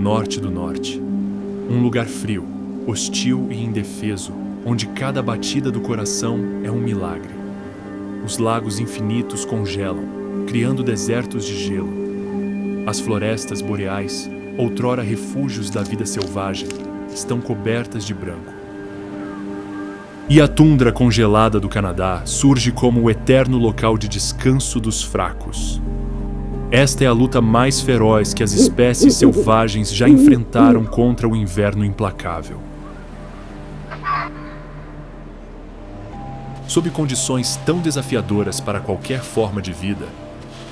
norte do norte. Um lugar frio, hostil e indefeso, onde cada batida do coração é um milagre. Os lagos infinitos congelam, criando desertos de gelo. As florestas boreais, outrora refúgios da vida selvagem, estão cobertas de branco. E a tundra congelada do Canadá surge como o eterno local de descanso dos fracos. Esta é a luta mais feroz que as espécies selvagens já enfrentaram contra o inverno implacável. Sob condições tão desafiadoras para qualquer forma de vida,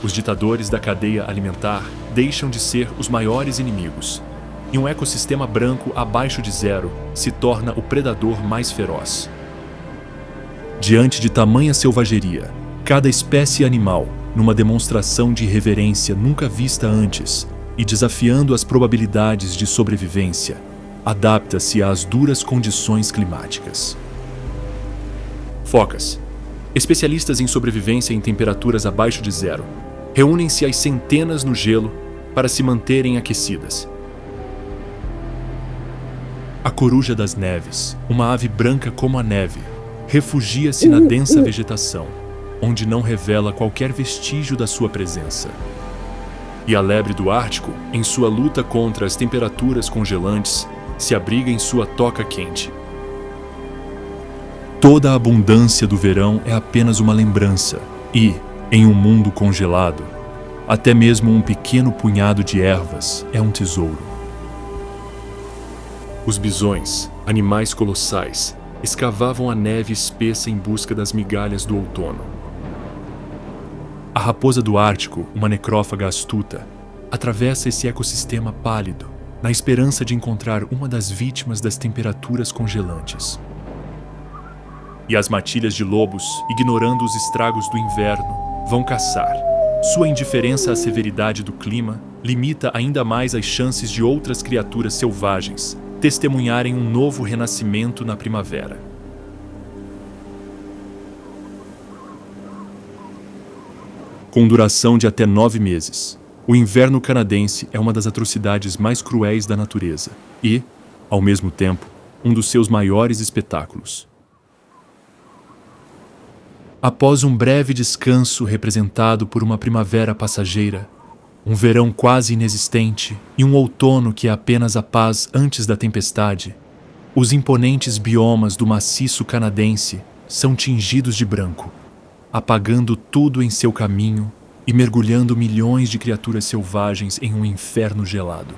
os ditadores da cadeia alimentar deixam de ser os maiores inimigos, e um ecossistema branco abaixo de zero se torna o predador mais feroz. Diante de tamanha selvageria, cada espécie animal, numa demonstração de reverência nunca vista antes e desafiando as probabilidades de sobrevivência, adapta-se às duras condições climáticas. Focas, especialistas em sobrevivência em temperaturas abaixo de zero, reúnem-se às centenas no gelo para se manterem aquecidas. A coruja das neves, uma ave branca como a neve, refugia-se na densa vegetação, onde não revela qualquer vestígio da sua presença. E a lebre do Ártico, em sua luta contra as temperaturas congelantes, se abriga em sua toca quente. Toda a abundância do verão é apenas uma lembrança e, em um mundo congelado, até mesmo um pequeno punhado de ervas é um tesouro. Os bisões, animais colossais, escavavam a neve espessa em busca das migalhas do outono. A raposa do Ártico, uma necrófaga astuta, atravessa esse ecossistema pálido, na esperança de encontrar uma das vítimas das temperaturas congelantes. E as matilhas de lobos, ignorando os estragos do inverno, vão caçar. Sua indiferença à severidade do clima limita ainda mais as chances de outras criaturas selvagens testemunharem um novo renascimento na primavera. Com duração de até 9 meses, o inverno canadense é uma das atrocidades mais cruéis da natureza e, ao mesmo tempo, um dos seus maiores espetáculos. Após um breve descanso representado por uma primavera passageira, um verão quase inexistente e um outono que é apenas a paz antes da tempestade, os imponentes biomas do maciço canadense são tingidos de branco, apagando tudo em seu caminho e mergulhando milhões de criaturas selvagens em um inferno gelado.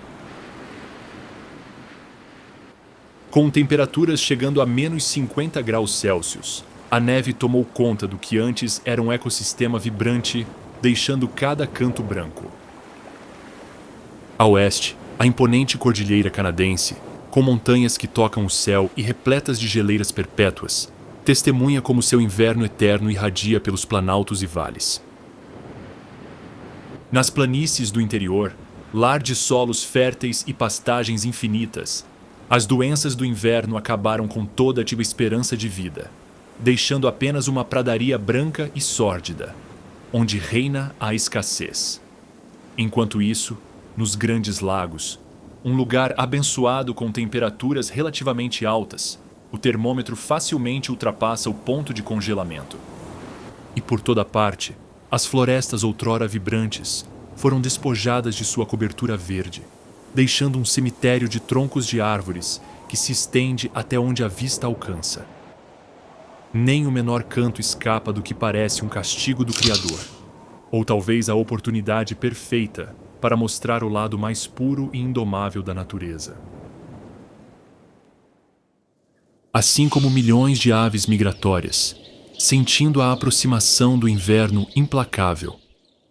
Com temperaturas chegando a menos 50 graus Celsius, a neve tomou conta do que antes era um ecossistema vibrante, deixando cada canto branco. A oeste, a imponente cordilheira canadense, com montanhas que tocam o céu e repletas de geleiras perpétuas, testemunha como seu inverno eterno irradia pelos planaltos e vales. Nas planícies do interior, lar de solos férteis e pastagens infinitas, as doenças do inverno acabaram com toda a esperança de vida, deixando apenas uma pradaria branca e sórdida, onde reina a escassez. Enquanto isso, nos grandes lagos, um lugar abençoado com temperaturas relativamente altas, o termômetro facilmente ultrapassa o ponto de congelamento. E por toda parte, as florestas outrora vibrantes foram despojadas de sua cobertura verde, deixando um cemitério de troncos de árvores que se estende até onde a vista alcança. Nem o menor canto escapa do que parece um castigo do Criador, ou talvez a oportunidade perfeita para mostrar o lado mais puro e indomável da natureza. Assim como milhões de aves migratórias, sentindo a aproximação do inverno implacável,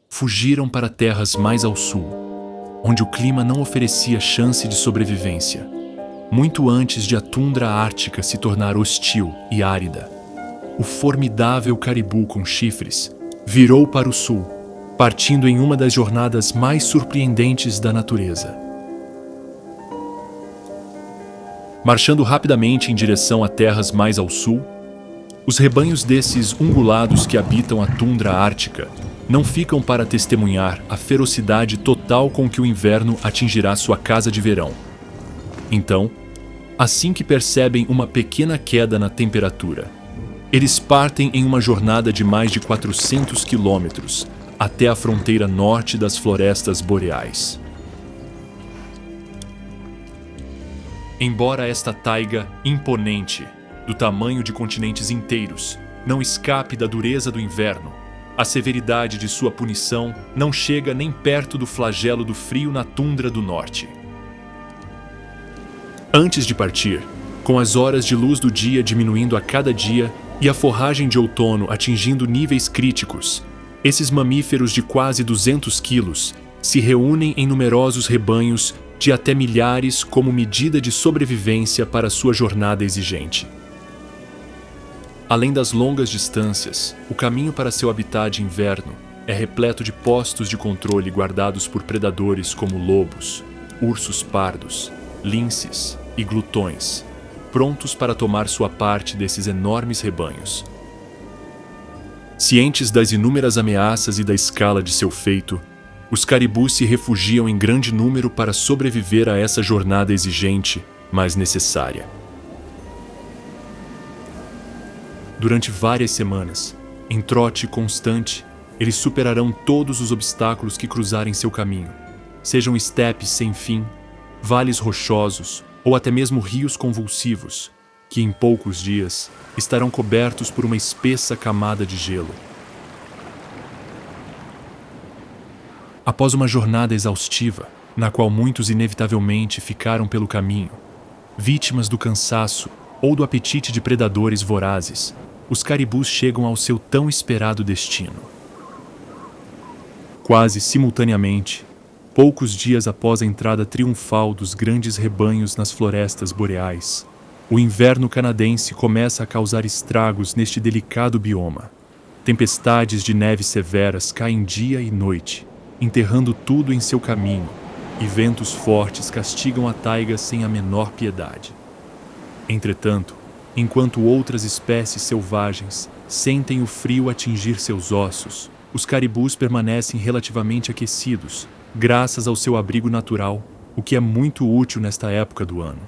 fugiram para terras mais ao sul, onde o clima não oferecia chance de sobrevivência, muito antes de a tundra ártica se tornar hostil e árida. O formidável caribu com chifres virou para o sul, partindo em uma das jornadas mais surpreendentes da natureza. Marchando rapidamente em direção a terras mais ao sul, os rebanhos desses ungulados que habitam a tundra ártica não ficam para testemunhar a ferocidade total com que o inverno atingirá sua casa de verão. Então, assim que percebem uma pequena queda na temperatura, eles partem em uma jornada de mais de 400 quilômetros até a fronteira norte das florestas boreais. Embora esta taiga imponente, do tamanho de continentes inteiros, não escape da dureza do inverno, a severidade de sua punição não chega nem perto do flagelo do frio na tundra do norte. Antes de partir, com as horas de luz do dia diminuindo a cada dia e a forragem de outono atingindo níveis críticos, esses mamíferos de quase 200 quilos se reúnem em numerosos rebanhos de até milhares como medida de sobrevivência para sua jornada exigente. Além das longas distâncias, o caminho para seu habitat de inverno é repleto de postos de controle guardados por predadores como lobos, ursos pardos, linces e glutões, prontos para tomar sua parte desses enormes rebanhos. Cientes das inúmeras ameaças e da escala de seu feito, os caribus se refugiam em grande número para sobreviver a essa jornada exigente, mas necessária. Durante várias semanas, em trote constante, eles superarão todos os obstáculos que cruzarem seu caminho, sejam estepes sem fim, vales rochosos ou até mesmo rios convulsivos, que em poucos dias estarão cobertos por uma espessa camada de gelo. Após uma jornada exaustiva, na qual muitos inevitavelmente ficaram pelo caminho, vítimas do cansaço ou do apetite de predadores vorazes, os caribus chegam ao seu tão esperado destino. Quase simultaneamente, poucos dias após a entrada triunfal dos grandes rebanhos nas florestas boreais, o inverno canadense começa a causar estragos neste delicado bioma. Tempestades de neve severas caem dia e noite, enterrando tudo em seu caminho, e ventos fortes castigam a taiga sem a menor piedade. Entretanto, enquanto outras espécies selvagens sentem o frio atingir seus ossos, os caribus permanecem relativamente aquecidos, graças ao seu abrigo natural, o que é muito útil nesta época do ano.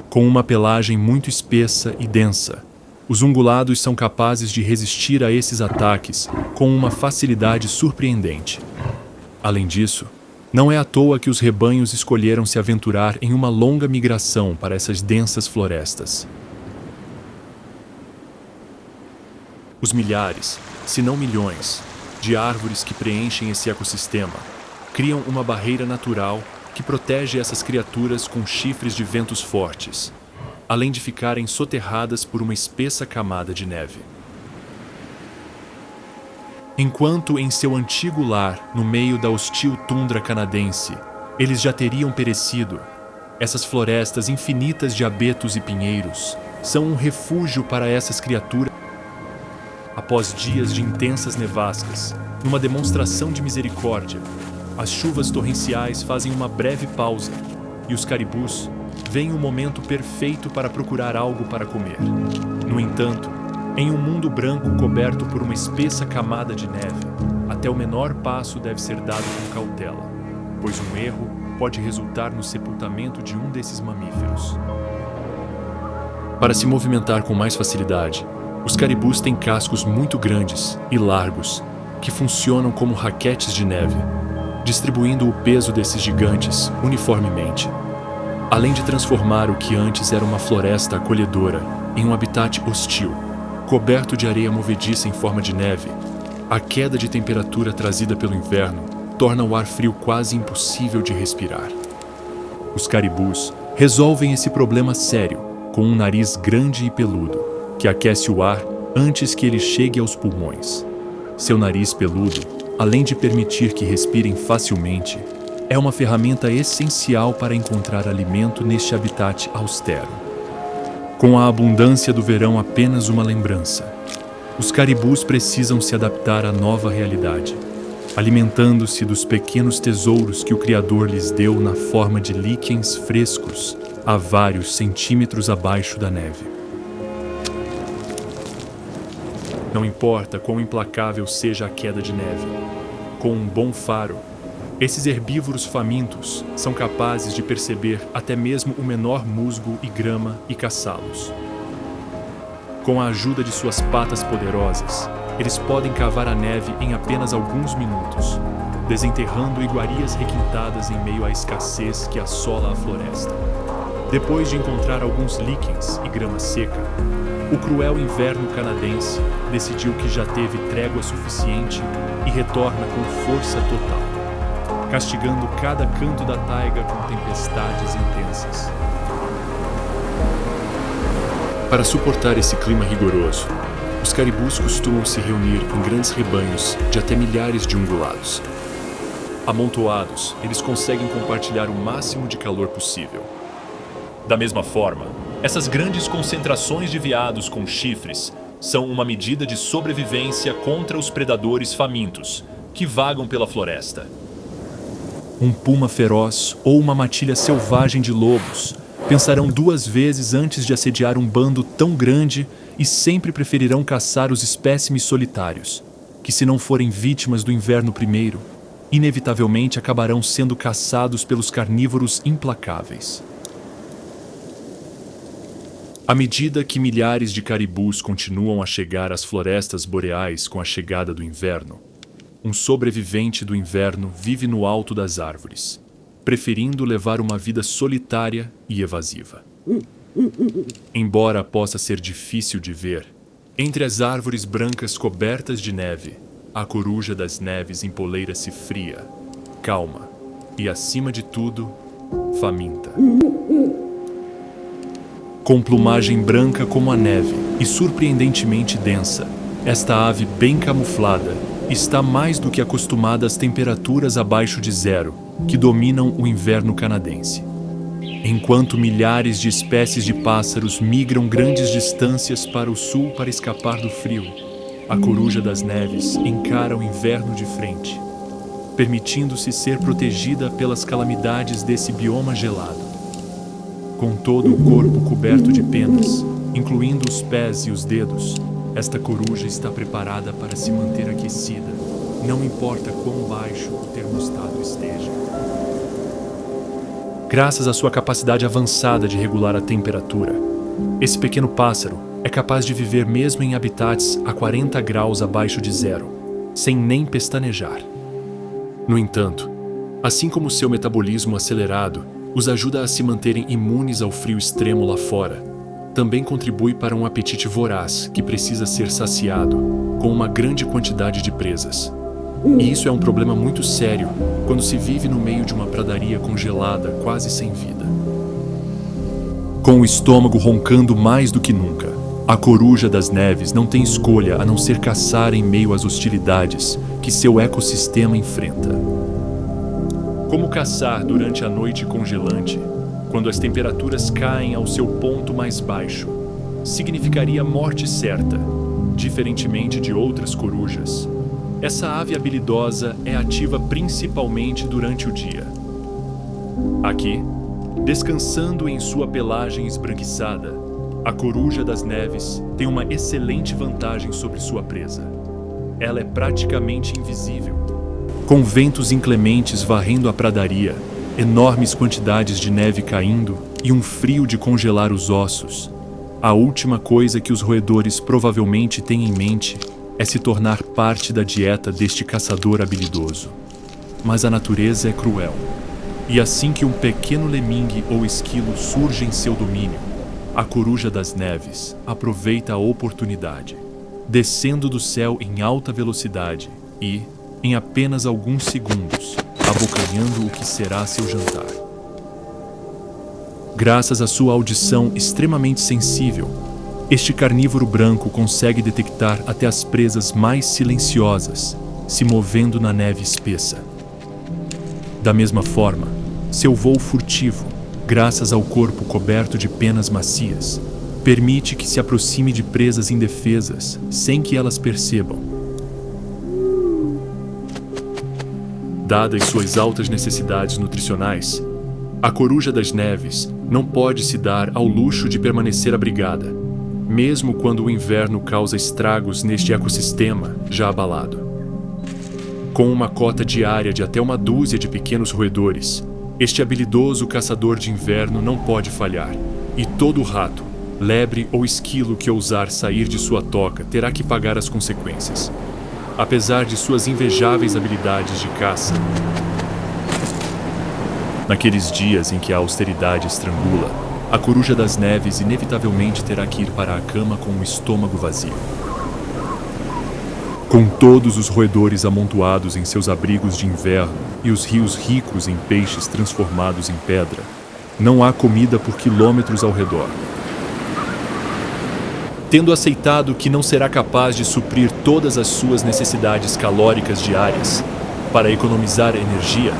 Com uma pelagem muito espessa e densa, os ungulados são capazes de resistir a esses ataques com uma facilidade surpreendente. Além disso, não é à toa que os rebanhos escolheram se aventurar em uma longa migração para essas densas florestas. Os milhares, se não milhões, de árvores que preenchem esse ecossistema criam uma barreira natural que protege essas criaturas com chifres de ventos fortes, além de ficarem soterradas por uma espessa camada de neve. Enquanto em seu antigo lar, no meio da hostil tundra canadense, eles já teriam perecido, essas florestas infinitas de abetos e pinheiros são um refúgio para essas criaturas. Após dias de intensas nevascas, numa demonstração de misericórdia, as chuvas torrenciais fazem uma breve pausa e os caribus veem o momento perfeito para procurar algo para comer. No entanto, em um mundo branco coberto por uma espessa camada de neve, até o menor passo deve ser dado com cautela, pois um erro pode resultar no sepultamento de um desses mamíferos. Para se movimentar com mais facilidade, os caribus têm cascos muito grandes e largos, que funcionam como raquetes de neve, distribuindo o peso desses gigantes uniformemente. Além de transformar o que antes era uma floresta acolhedora em um habitat hostil, coberto de areia movediça em forma de neve, a queda de temperatura trazida pelo inverno torna o ar frio quase impossível de respirar. Os caribus resolvem esse problema sério com um nariz grande e peludo, que aquece o ar antes que ele chegue aos pulmões. Seu nariz peludo, além de permitir que respirem facilmente, é uma ferramenta essencial para encontrar alimento neste habitat austero. Com a abundância do verão apenas uma lembrança, os caribus precisam se adaptar à nova realidade, alimentando-se dos pequenos tesouros que o Criador lhes deu na forma de líquens frescos a vários centímetros abaixo da neve. Não importa quão implacável seja a queda de neve, com um bom faro, esses herbívoros famintos são capazes de perceber até mesmo o menor musgo e grama e caçá-los. Com a ajuda de suas patas poderosas, eles podem cavar a neve em apenas alguns minutos, desenterrando iguarias requintadas em meio à escassez que assola a floresta. Depois de encontrar alguns líquens e grama seca, o cruel inverno canadense decidiu que já teve trégua suficiente e retorna com força total, castigando cada canto da taiga com tempestades intensas. Para suportar esse clima rigoroso, os caribus costumam se reunir em grandes rebanhos de até milhares de ungulados. Amontoados, eles conseguem compartilhar o máximo de calor possível. Da mesma forma, essas grandes concentrações de veados com chifres são uma medida de sobrevivência contra os predadores famintos que vagam pela floresta. Um puma feroz ou uma matilha selvagem de lobos pensarão duas vezes antes de assediar um bando tão grande e sempre preferirão caçar os espécimes solitários, que, se não forem vítimas do inverno primeiro, inevitavelmente acabarão sendo caçados pelos carnívoros implacáveis. À medida que milhares de caribus continuam a chegar às florestas boreais com a chegada do inverno, um sobrevivente do inverno vive no alto das árvores, preferindo levar uma vida solitária e evasiva. Embora possa ser difícil de ver, entre as árvores brancas cobertas de neve, a coruja das neves empoleira-se fria, calma e, acima de tudo, faminta. Com plumagem branca como a neve e surpreendentemente densa, esta ave bem camuflada está mais do que acostumada às temperaturas abaixo de zero que dominam o inverno canadense. Enquanto milhares de espécies de pássaros migram grandes distâncias para o sul para escapar do frio, a coruja das neves encara o inverno de frente, permitindo-se ser protegida pelas calamidades desse bioma gelado. Com todo o corpo coberto de penas, incluindo os pés e os dedos, esta coruja está preparada para se manter aquecida, não importa quão baixo o termostato esteja. Graças à sua capacidade avançada de regular a temperatura, esse pequeno pássaro é capaz de viver mesmo em habitats a 40 graus abaixo de zero, sem nem pestanejar. No entanto, assim como seu metabolismo acelerado os ajuda a se manterem imunes ao frio extremo lá fora, também contribui para um apetite voraz que precisa ser saciado com uma grande quantidade de presas. E isso é um problema muito sério quando se vive no meio de uma pradaria congelada quase sem vida. Com o estômago roncando mais do que nunca, a coruja das neves não tem escolha a não ser caçar em meio às hostilidades que seu ecossistema enfrenta. Como caçar durante a noite congelante, quando as temperaturas caem ao seu ponto mais baixo, significaria morte certa, diferentemente de outras corujas. Essa ave habilidosa é ativa principalmente durante o dia. Aqui, descansando em sua pelagem esbranquiçada, a coruja das neves tem uma excelente vantagem sobre sua presa. Ela é praticamente invisível. Com ventos inclementes varrendo a pradaria, enormes quantidades de neve caindo e um frio de congelar os ossos, a última coisa que os roedores provavelmente têm em mente é se tornar parte da dieta deste caçador habilidoso. Mas a natureza é cruel, e assim que um pequeno lemingue ou esquilo surge em seu domínio, a coruja das neves aproveita a oportunidade, descendo do céu em alta velocidade e, em apenas alguns segundos, abocanhando o que será seu jantar. Graças à sua audição extremamente sensível, este carnívoro branco consegue detectar até as presas mais silenciosas, se movendo na neve espessa. Da mesma forma, seu voo furtivo, graças ao corpo coberto de penas macias, permite que se aproxime de presas indefesas sem que elas percebam. Dadas suas altas necessidades nutricionais, a coruja das neves não pode se dar ao luxo de permanecer abrigada. mesmo quando o inverno causa estragos neste ecossistema já abalado. Com uma cota diária de até uma dúzia de pequenos roedores, este habilidoso caçador de inverno não pode falhar, e todo rato, lebre ou esquilo que ousar sair de sua toca terá que pagar as consequências. Apesar de suas invejáveis habilidades de caça, naqueles dias em que a austeridade estrangula, a coruja das neves inevitavelmente terá que ir para a cama com o estômago vazio. Com todos os roedores amontoados em seus abrigos de inverno e os rios ricos em peixes transformados em pedra, não há comida por quilômetros ao redor. Tendo aceitado que não será capaz de suprir todas as suas necessidades calóricas diárias para economizar energia,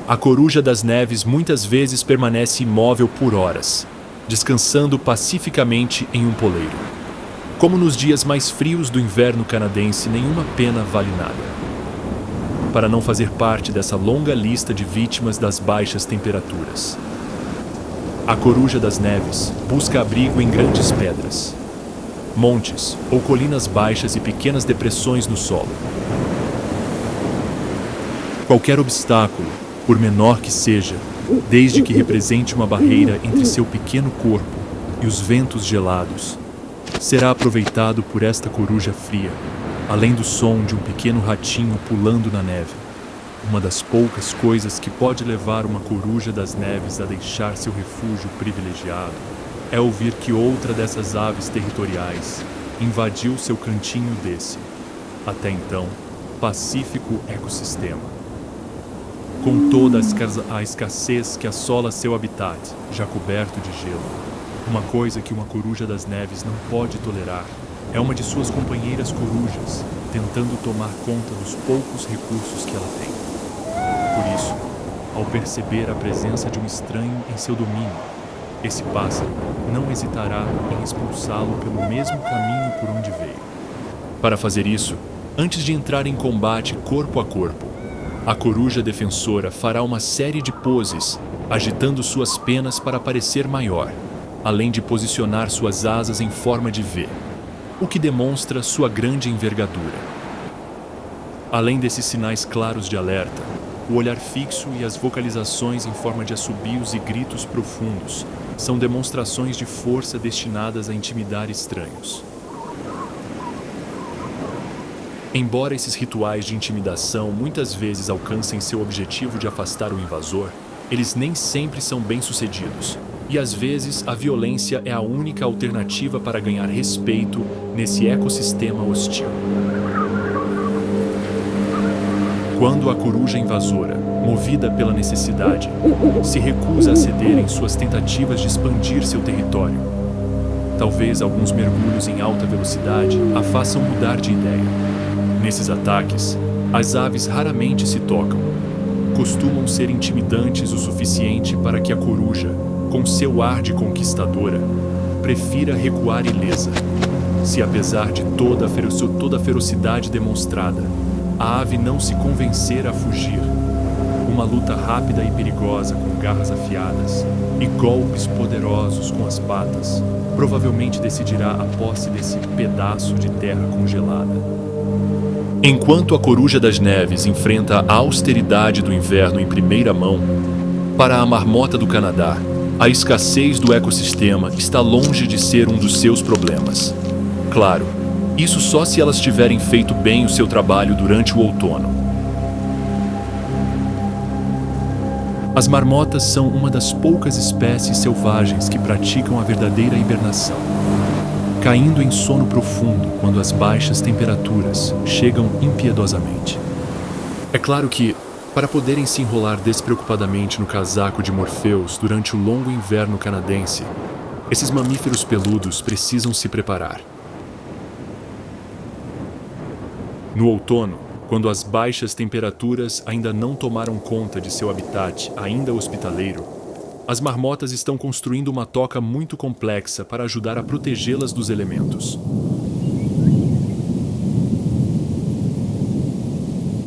a coruja das neves muitas vezes permanece imóvel por horas, descansando pacificamente em um poleiro. Como nos dias mais frios do inverno canadense, nenhuma pena vale nada. Para não fazer parte dessa longa lista de vítimas das baixas temperaturas, a coruja das neves busca abrigo em grandes pedras, montes ou colinas baixas e pequenas depressões no solo. Qualquer obstáculo, por menor que seja, desde que represente uma barreira entre seu pequeno corpo e os ventos gelados, será aproveitado por esta coruja fria, além do som de um pequeno ratinho pulando na neve. Uma das poucas coisas que pode levar uma coruja das neves a deixar seu refúgio privilegiado é ouvir que outra dessas aves territoriais invadiu seu cantinho desse, até então, pacífico ecossistema. Com toda a escassez que assola seu habitat, já coberto de gelo, uma coisa que uma coruja das neves não pode tolerar é uma de suas companheiras corujas tentando tomar conta dos poucos recursos que ela tem. Por isso, ao perceber a presença de um estranho em seu domínio, esse pássaro não hesitará em expulsá-lo pelo mesmo caminho por onde veio. Para fazer isso, antes de entrar em combate corpo a corpo, a coruja defensora fará uma série de poses, agitando suas penas para parecer maior, além de posicionar suas asas em forma de V, o que demonstra sua grande envergadura. Além desses sinais claros de alerta, o olhar fixo e as vocalizações em forma de assobios e gritos profundos são demonstrações de força destinadas a intimidar estranhos. Embora esses rituais de intimidação muitas vezes alcancem seu objetivo de afastar o invasor, eles nem sempre são bem-sucedidos, e às vezes a violência é a única alternativa para ganhar respeito nesse ecossistema hostil. Quando a coruja invasora, movida pela necessidade, se recusa a ceder em suas tentativas de expandir seu território, talvez alguns mergulhos em alta velocidade a façam mudar de ideia. Nesses ataques, as aves raramente se tocam. Costumam ser intimidantes o suficiente para que a coruja, com seu ar de conquistadora, prefira recuar ilesa. Se apesar de toda a ferocidade demonstrada, a ave não se convencer a fugir, uma luta rápida e perigosa com garras afiadas e golpes poderosos com as patas provavelmente decidirá a posse desse pedaço de terra congelada. Enquanto a coruja das neves enfrenta a austeridade do inverno em primeira mão, para a marmota do Canadá, a escassez do ecossistema está longe de ser um dos seus problemas. Claro, isso só se elas tiverem feito bem o seu trabalho durante o outono. As marmotas são uma das poucas espécies selvagens que praticam a verdadeira hibernação, caindo em sono profundo quando as baixas temperaturas chegam impiedosamente. É claro que, para poderem se enrolar despreocupadamente no casaco de Morpheus durante o longo inverno canadense, esses mamíferos peludos precisam se preparar. No outono, quando as baixas temperaturas ainda não tomaram conta de seu habitat ainda hospitaleiro, as marmotas estão construindo uma toca muito complexa para ajudar a protegê-las dos elementos.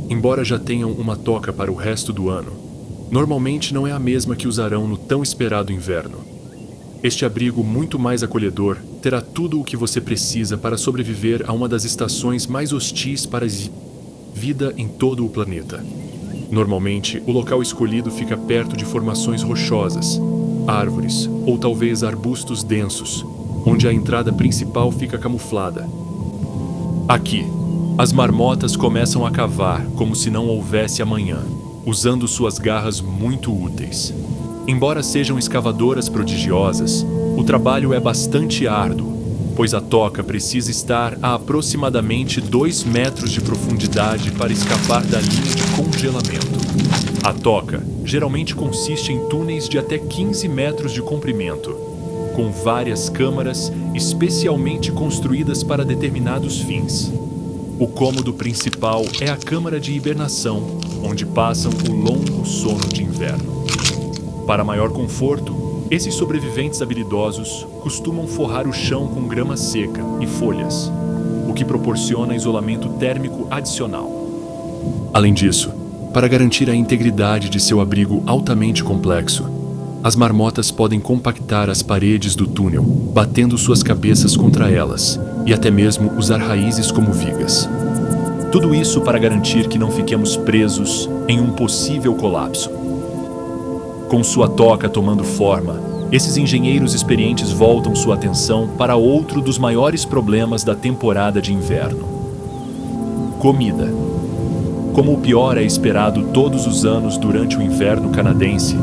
Embora já tenham uma toca para o resto do ano, normalmente não é a mesma que usarão no tão esperado inverno. Este abrigo muito mais acolhedor terá tudo o que você precisa para sobreviver a uma das estações mais hostis para a vida em todo o planeta. Normalmente, o local escolhido fica perto de formações rochosas, árvores ou talvez arbustos densos, onde a entrada principal fica camuflada. Aqui, as marmotas começam a cavar como se não houvesse amanhã, usando suas garras muito úteis. Embora sejam escavadoras prodigiosas, o trabalho é bastante árduo, pois a toca precisa estar a aproximadamente 2 metros de profundidade para escapar da linha de congelamento. A toca geralmente consiste em túneis de até 15 metros de comprimento, com várias câmaras especialmente construídas para determinados fins. O cômodo principal é a câmara de hibernação, onde passam o longo sono de inverno. Para maior conforto, esses sobreviventes habilidosos costumam forrar o chão com grama seca e folhas, o que proporciona isolamento térmico adicional. Além disso, para garantir a integridade de seu abrigo altamente complexo, as marmotas podem compactar as paredes do túnel, batendo suas cabeças contra elas, e até mesmo usar raízes como vigas. Tudo isso para garantir que não fiquemos presos em um possível colapso. Com sua toca tomando forma, esses engenheiros experientes voltam sua atenção para outro dos maiores problemas da temporada de inverno: comida. Como o pior é esperado todos os anos durante o inverno canadense,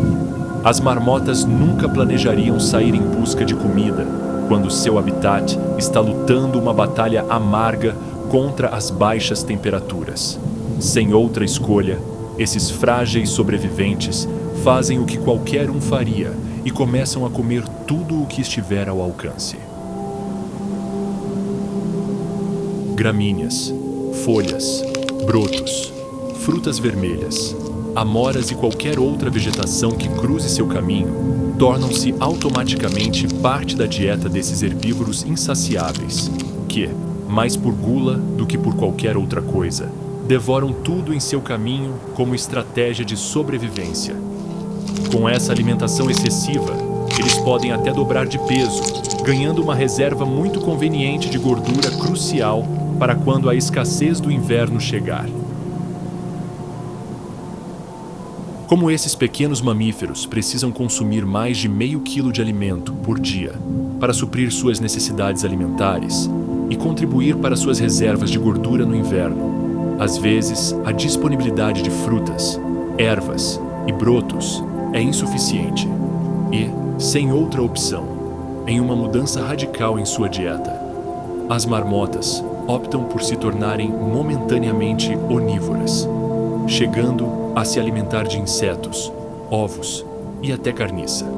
as marmotas nunca planejariam sair em busca de comida quando seu habitat está lutando uma batalha amarga contra as baixas temperaturas. Sem outra escolha, esses frágeis sobreviventes fazem o que qualquer um faria e começam a comer tudo o que estiver ao alcance. Gramíneas, folhas, brotos, frutas vermelhas, amoras e qualquer outra vegetação que cruze seu caminho tornam-se automaticamente parte da dieta desses herbívoros insaciáveis, que, mais por gula do que por qualquer outra coisa, devoram tudo em seu caminho como estratégia de sobrevivência. Com essa alimentação excessiva, eles podem até dobrar de peso, ganhando uma reserva muito conveniente de gordura crucial para quando a escassez do inverno chegar. Como esses pequenos mamíferos precisam consumir mais de meio quilo de alimento por dia para suprir suas necessidades alimentares e contribuir para suas reservas de gordura no inverno, às vezes a disponibilidade de frutas, ervas e brotos é insuficiente e, sem outra opção, em uma mudança radical em sua dieta, as marmotas optam por se tornarem momentaneamente onívoras, chegando a se alimentar de insetos, ovos e até carniça.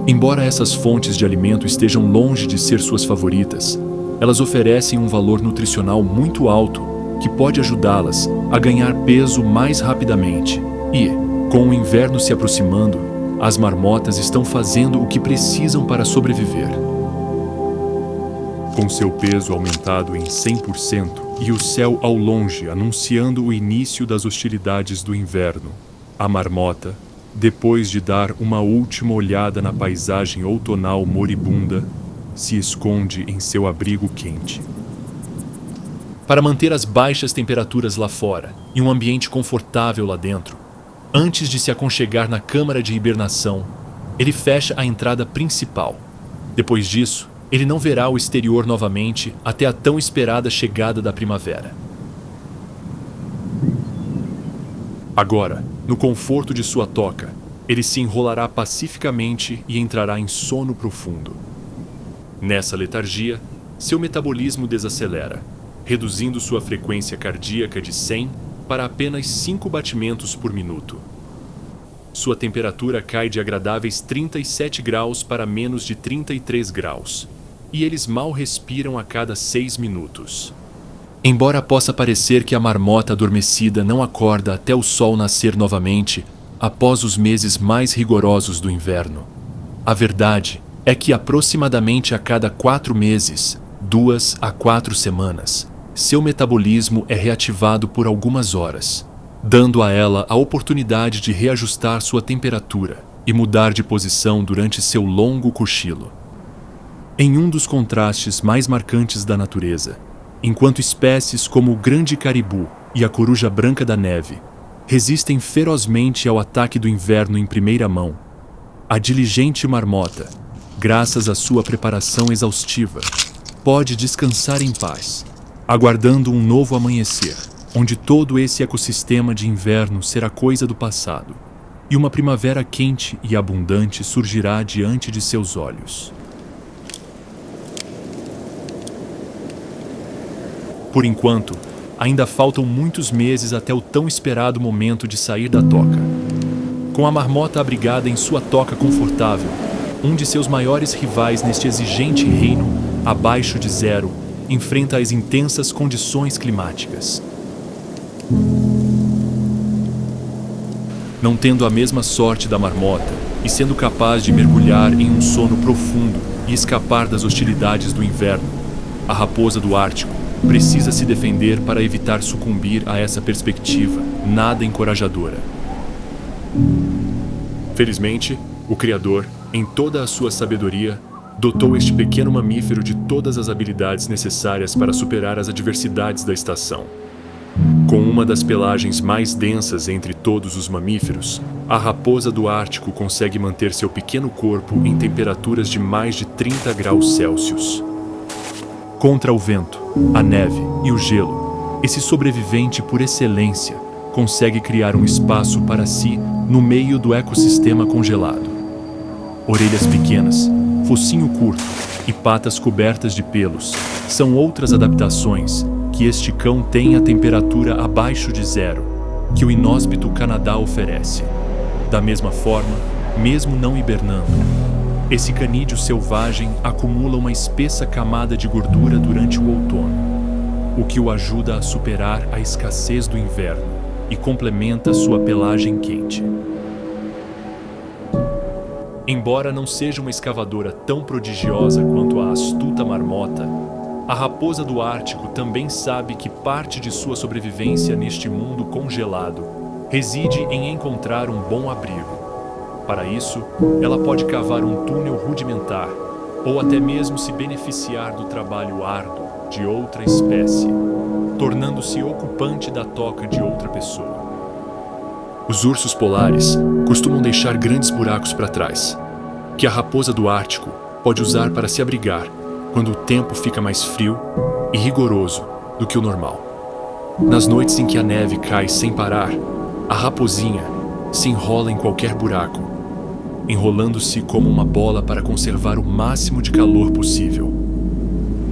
Embora essas fontes de alimento estejam longe de ser suas favoritas, elas oferecem um valor nutricional muito alto que pode ajudá-las a ganhar peso mais rapidamente e, com o inverno se aproximando, as marmotas estão fazendo o que precisam para sobreviver. Com seu peso aumentado em 100% e o céu ao longe anunciando o início das hostilidades do inverno, a marmota, depois de dar uma última olhada na paisagem outonal moribunda, se esconde em seu abrigo quente. Para manter as baixas temperaturas lá fora e um ambiente confortável lá dentro, antes de se aconchegar na câmara de hibernação, ele fecha a entrada principal. Depois disso, ele não verá o exterior novamente até a tão esperada chegada da primavera. Agora, no conforto de sua toca, ele se enrolará pacificamente e entrará em sono profundo. Nessa letargia, seu metabolismo desacelera, reduzindo sua frequência cardíaca de 100 para apenas 5 batimentos por minuto. Sua temperatura cai de agradáveis 37 graus para menos de 33 graus, e eles mal respiram a cada 6 minutos. Embora possa parecer que a marmota adormecida não acorda até o sol nascer novamente após os meses mais rigorosos do inverno, a verdade é que aproximadamente a cada 4 meses, 2 a 4 semanas, seu metabolismo é reativado por algumas horas, dando a ela a oportunidade de reajustar sua temperatura e mudar de posição durante seu longo cochilo. Em um dos contrastes mais marcantes da natureza, enquanto espécies como o grande caribu e a coruja branca da neve resistem ferozmente ao ataque do inverno em primeira mão, a diligente marmota, graças à sua preparação exaustiva, pode descansar em paz, aguardando um novo amanhecer, onde todo esse ecossistema de inverno será coisa do passado, e uma primavera quente e abundante surgirá diante de seus olhos. Por enquanto, ainda faltam muitos meses até o tão esperado momento de sair da toca. Com a marmota abrigada em sua toca confortável, um de seus maiores rivais neste exigente reino, abaixo de zero, enfrenta as intensas condições climáticas. Não tendo a mesma sorte da marmota e sendo capaz de mergulhar em um sono profundo e escapar das hostilidades do inverno, a raposa do Ártico precisa se defender para evitar sucumbir a essa perspectiva nada encorajadora. Felizmente, o Criador, em toda a sua sabedoria, dotou este pequeno mamífero de todas as habilidades necessárias para superar as adversidades da estação. Com uma das pelagens mais densas entre todos os mamíferos, a raposa do Ártico consegue manter seu pequeno corpo em temperaturas de mais de 30 graus Celsius. Contra o vento, a neve e o gelo, esse sobrevivente por excelência consegue criar um espaço para si no meio do ecossistema congelado. Orelhas pequenas, focinho curto e patas cobertas de pelos são outras adaptações que este cão tem à temperatura abaixo de zero, que o inóspito Canadá oferece. Da mesma forma, mesmo não hibernando, esse canídeo selvagem acumula uma espessa camada de gordura durante o outono, o que o ajuda a superar a escassez do inverno e complementa sua pelagem quente. Embora não seja uma escavadora tão prodigiosa quanto a astuta marmota, a raposa do Ártico também sabe que parte de sua sobrevivência neste mundo congelado reside em encontrar um bom abrigo. Para isso, ela pode cavar um túnel rudimentar ou até mesmo se beneficiar do trabalho árduo de outra espécie, tornando-se ocupante da toca de outra pessoa. Os ursos polares costumam deixar grandes buracos para trás, que a raposa do Ártico pode usar para se abrigar quando o tempo fica mais frio e rigoroso do que o normal. Nas noites em que a neve cai sem parar, a raposinha se enrola em qualquer buraco, enrolando-se como uma bola para conservar o máximo de calor possível.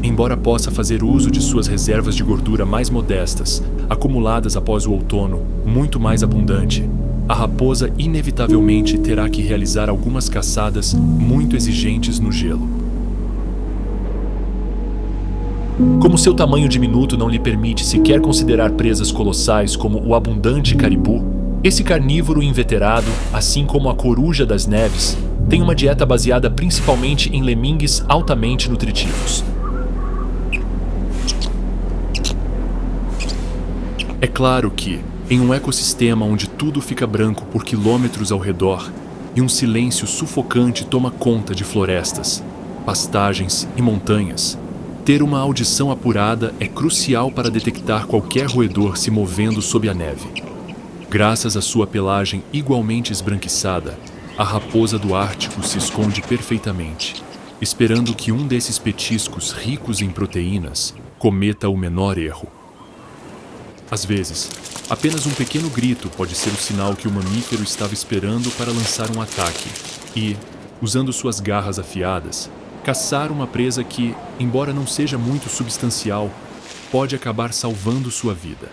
Embora possa fazer uso de suas reservas de gordura mais modestas, acumuladas após o outono, muito mais abundante, a raposa inevitavelmente terá que realizar algumas caçadas muito exigentes no gelo. Como seu tamanho diminuto não lhe permite sequer considerar presas colossais como o abundante caribu, esse carnívoro inveterado, assim como a coruja das neves, tem uma dieta baseada principalmente em lemingues altamente nutritivos. É claro que, em um ecossistema onde tudo fica branco por quilômetros ao redor e um silêncio sufocante toma conta de florestas, pastagens e montanhas, ter uma audição apurada é crucial para detectar qualquer roedor se movendo sob a neve. Graças à sua pelagem igualmente esbranquiçada, a raposa do Ártico se esconde perfeitamente, esperando que um desses petiscos ricos em proteínas cometa o menor erro. Às vezes, apenas um pequeno grito pode ser o sinal que o mamífero estava esperando para lançar um ataque e, usando suas garras afiadas, caçar uma presa que, embora não seja muito substancial, pode acabar salvando sua vida.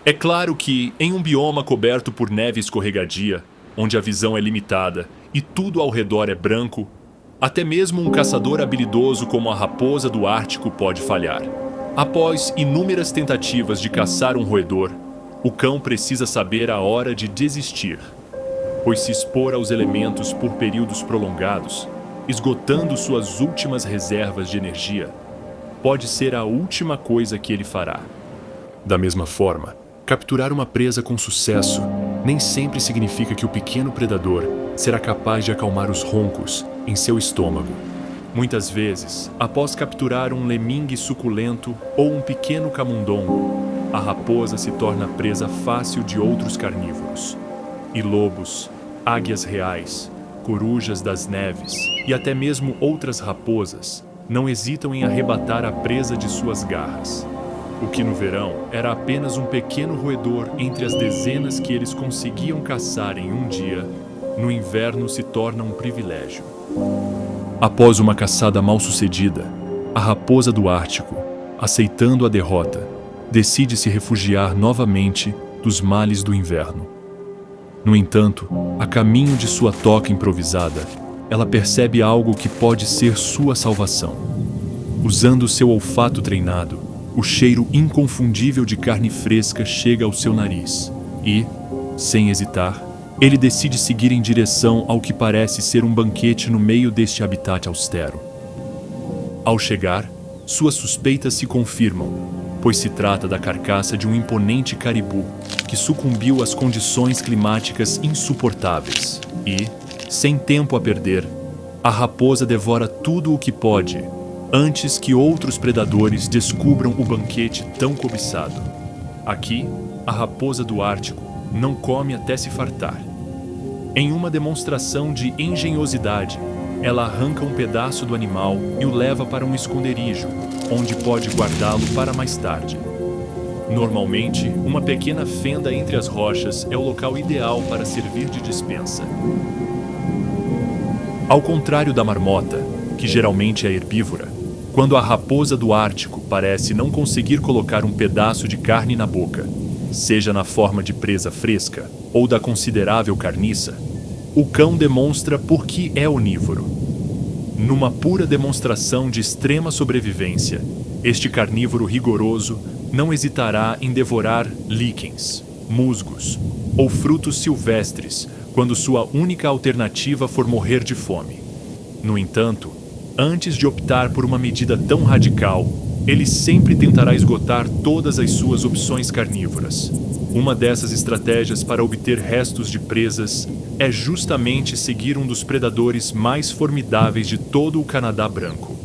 É claro que, em um bioma coberto por neve escorregadia, onde a visão é limitada e tudo ao redor é branco, até mesmo um caçador habilidoso como a raposa do Ártico pode falhar. Após inúmeras tentativas de caçar um roedor, o cão precisa saber a hora de desistir, pois se expor aos elementos por períodos prolongados, esgotando suas últimas reservas de energia, pode ser a última coisa que ele fará. Da mesma forma, capturar uma presa com sucesso nem sempre significa que o pequeno predador será capaz de acalmar os roncos em seu estômago. Muitas vezes, após capturar um lemingue suculento ou um pequeno camundongo, a raposa se torna presa fácil de outros carnívoros. E lobos, águias reais, corujas das neves e até mesmo outras raposas não hesitam em arrebatar a presa de suas garras. O que no verão era apenas um pequeno roedor entre as dezenas que eles conseguiam caçar em um dia, no inverno se torna um privilégio. Após uma caçada mal-sucedida, a raposa do Ártico, aceitando a derrota, decide se refugiar novamente dos males do inverno. No entanto, a caminho de sua toca improvisada, ela percebe algo que pode ser sua salvação. Usando seu olfato treinado, o cheiro inconfundível de carne fresca chega ao seu nariz e, sem hesitar, ele decide seguir em direção ao que parece ser um banquete no meio deste habitat austero. Ao chegar, suas suspeitas se confirmam, pois se trata da carcaça de um imponente caribu que sucumbiu às condições climáticas insuportáveis e, sem tempo a perder, a raposa devora tudo o que pode antes que outros predadores descubram o banquete tão cobiçado. Aqui, a raposa do Ártico não come até se fartar. Em uma demonstração de engenhosidade, ela arranca um pedaço do animal e o leva para um esconderijo, onde pode guardá-lo para mais tarde. Normalmente, uma pequena fenda entre as rochas é o local ideal para servir de despensa. Ao contrário da marmota, que geralmente é herbívora, quando a raposa do Ártico parece não conseguir colocar um pedaço de carne na boca, seja na forma de presa fresca ou da considerável carniça, o cão demonstra por que é onívoro. Numa pura demonstração de extrema sobrevivência, este carnívoro rigoroso não hesitará em devorar líquens, musgos ou frutos silvestres quando sua única alternativa for morrer de fome. No entanto, antes de optar por uma medida tão radical, ele sempre tentará esgotar todas as suas opções carnívoras. Uma dessas estratégias para obter restos de presas é justamente seguir um dos predadores mais formidáveis de todo o Canadá branco.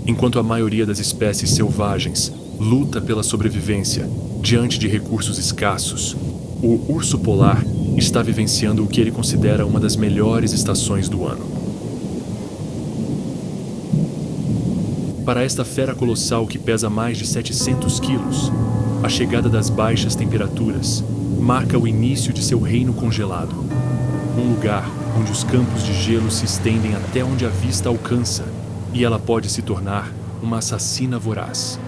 Enquanto a maioria das espécies selvagens luta pela sobrevivência diante de recursos escassos, o urso polar está vivenciando o que ele considera uma das melhores estações do ano. Para esta fera colossal que pesa mais de 700 quilos, a chegada das baixas temperaturas marca o início de seu reino congelado. Um lugar onde os campos de gelo se estendem até onde a vista alcança e ela pode se tornar uma assassina voraz.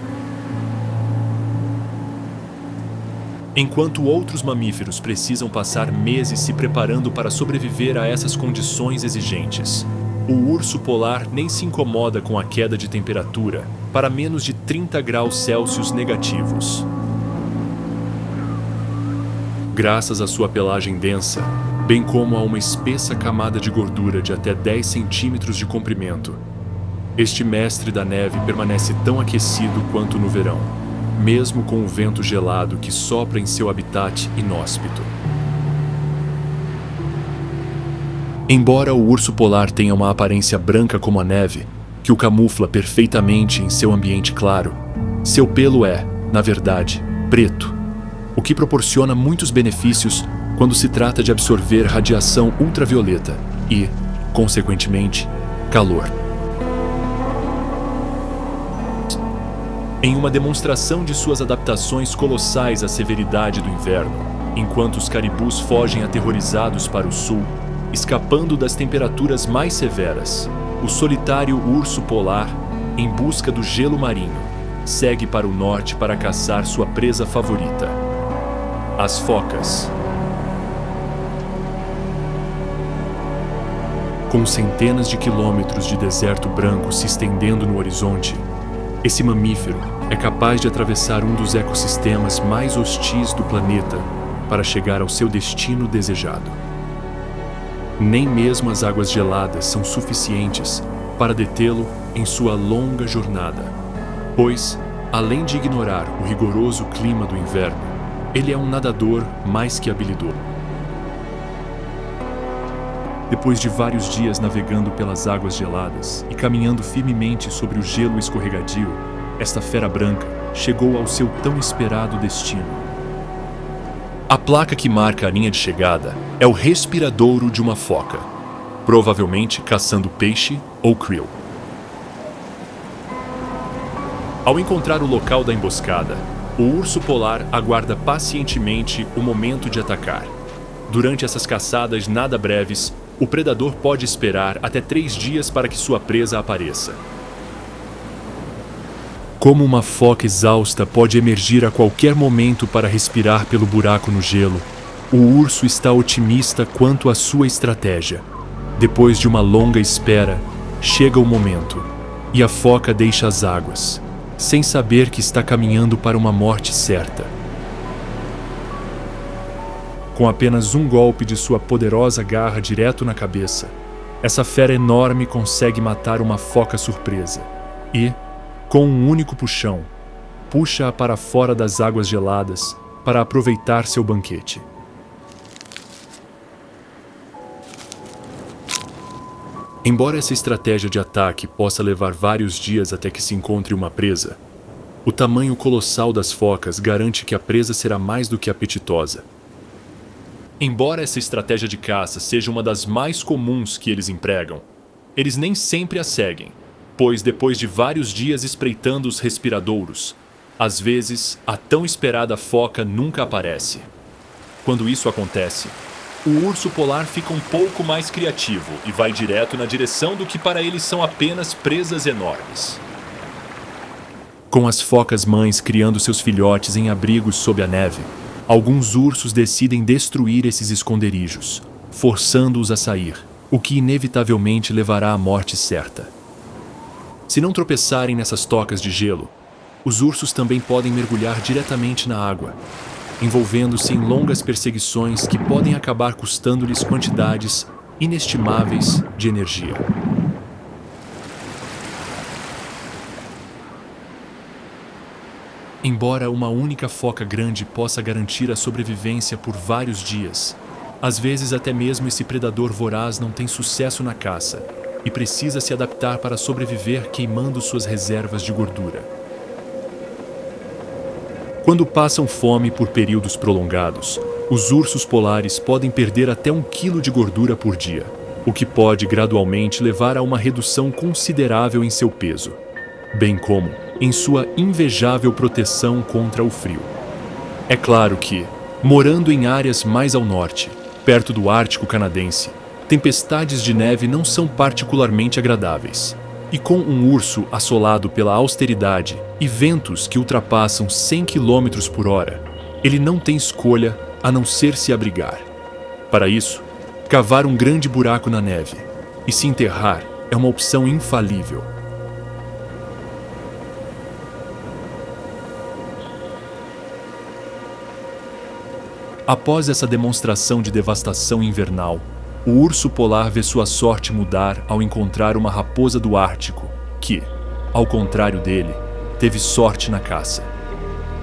Enquanto outros mamíferos precisam passar meses se preparando para sobreviver a essas condições exigentes, o urso polar nem se incomoda com a queda de temperatura para menos de 30 graus Celsius negativos. Graças à sua pelagem densa, bem como a uma espessa camada de gordura de até 10 centímetros de comprimento, este mestre da neve permanece tão aquecido quanto no verão, mesmo com o vento gelado que sopra em seu habitat inóspito. Embora o urso polar tenha uma aparência branca como a neve, que o camufla perfeitamente em seu ambiente claro, seu pelo é, na verdade, preto, o que proporciona muitos benefícios quando se trata de absorver radiação ultravioleta e, consequentemente, calor. Em uma demonstração de suas adaptações colossais à severidade do inverno, enquanto os caribus fogem aterrorizados para o sul, escapando das temperaturas mais severas, o solitário urso polar, em busca do gelo marinho, segue para o norte para caçar sua presa favorita, as focas. Com centenas de quilômetros de deserto branco se estendendo no horizonte, esse mamífero é capaz de atravessar um dos ecossistemas mais hostis do planeta para chegar ao seu destino desejado. Nem mesmo as águas geladas são suficientes para detê-lo em sua longa jornada, pois, além de ignorar o rigoroso clima do inverno, Ele é um nadador mais que habilidoso. Depois de vários dias navegando pelas águas geladas e caminhando firmemente sobre o gelo escorregadio, esta fera branca chegou ao seu tão esperado destino. A placa que marca a linha de chegada é o respiradouro de uma foca, provavelmente caçando peixe ou krill. Ao encontrar o local da emboscada, o urso polar aguarda pacientemente o momento de atacar. Durante essas caçadas nada breves, o predador pode esperar até 3 dias para que sua presa apareça. Como uma foca exausta pode emergir a qualquer momento para respirar pelo buraco no gelo, o urso está otimista quanto à sua estratégia. Depois de uma longa espera, chega o momento, e a foca deixa as águas, sem saber que está caminhando para uma morte certa. Com apenas um golpe de sua poderosa garra direto na cabeça, essa fera enorme consegue matar uma foca surpresa e, com um único puxão, puxa-a para fora das águas geladas para aproveitar seu banquete. Embora essa estratégia de ataque possa levar vários dias até que se encontre uma presa, o tamanho colossal das focas garante que a presa será mais do que apetitosa. Embora essa estratégia de caça seja uma das mais comuns que eles empregam, eles nem sempre a seguem, pois depois de vários dias espreitando os respiradouros, às vezes a tão esperada foca nunca aparece. Quando isso acontece, o urso polar fica um pouco mais criativo e vai direto na direção do que para eles são apenas presas enormes. Com as focas mães criando seus filhotes em abrigos sob a neve, alguns ursos decidem destruir esses esconderijos, forçando-os a sair, o que inevitavelmente levará à morte certa. Se não tropeçarem nessas tocas de gelo, os ursos também podem mergulhar diretamente na água, envolvendo-se em longas perseguições que podem acabar custando-lhes quantidades inestimáveis de energia. Embora uma única foca grande possa garantir a sobrevivência por vários dias, às vezes até mesmo esse predador voraz não tem sucesso na caça e precisa se adaptar para sobreviver queimando suas reservas de gordura. Quando passam fome por períodos prolongados, os ursos polares podem perder até 1 quilo de gordura por dia, o que pode gradualmente levar a uma redução considerável em seu peso, bem como em sua invejável proteção contra o frio. É claro que, morando em áreas mais ao norte, perto do Ártico canadense, tempestades de neve não são particularmente agradáveis. E com um urso assolado pela austeridade e ventos que ultrapassam 100 km por hora, ele não tem escolha a não ser se abrigar. Para isso, cavar um grande buraco na neve e se enterrar é uma opção infalível. Após essa demonstração de devastação invernal, o urso polar vê sua sorte mudar ao encontrar uma raposa do Ártico, que, ao contrário dele, teve sorte na caça.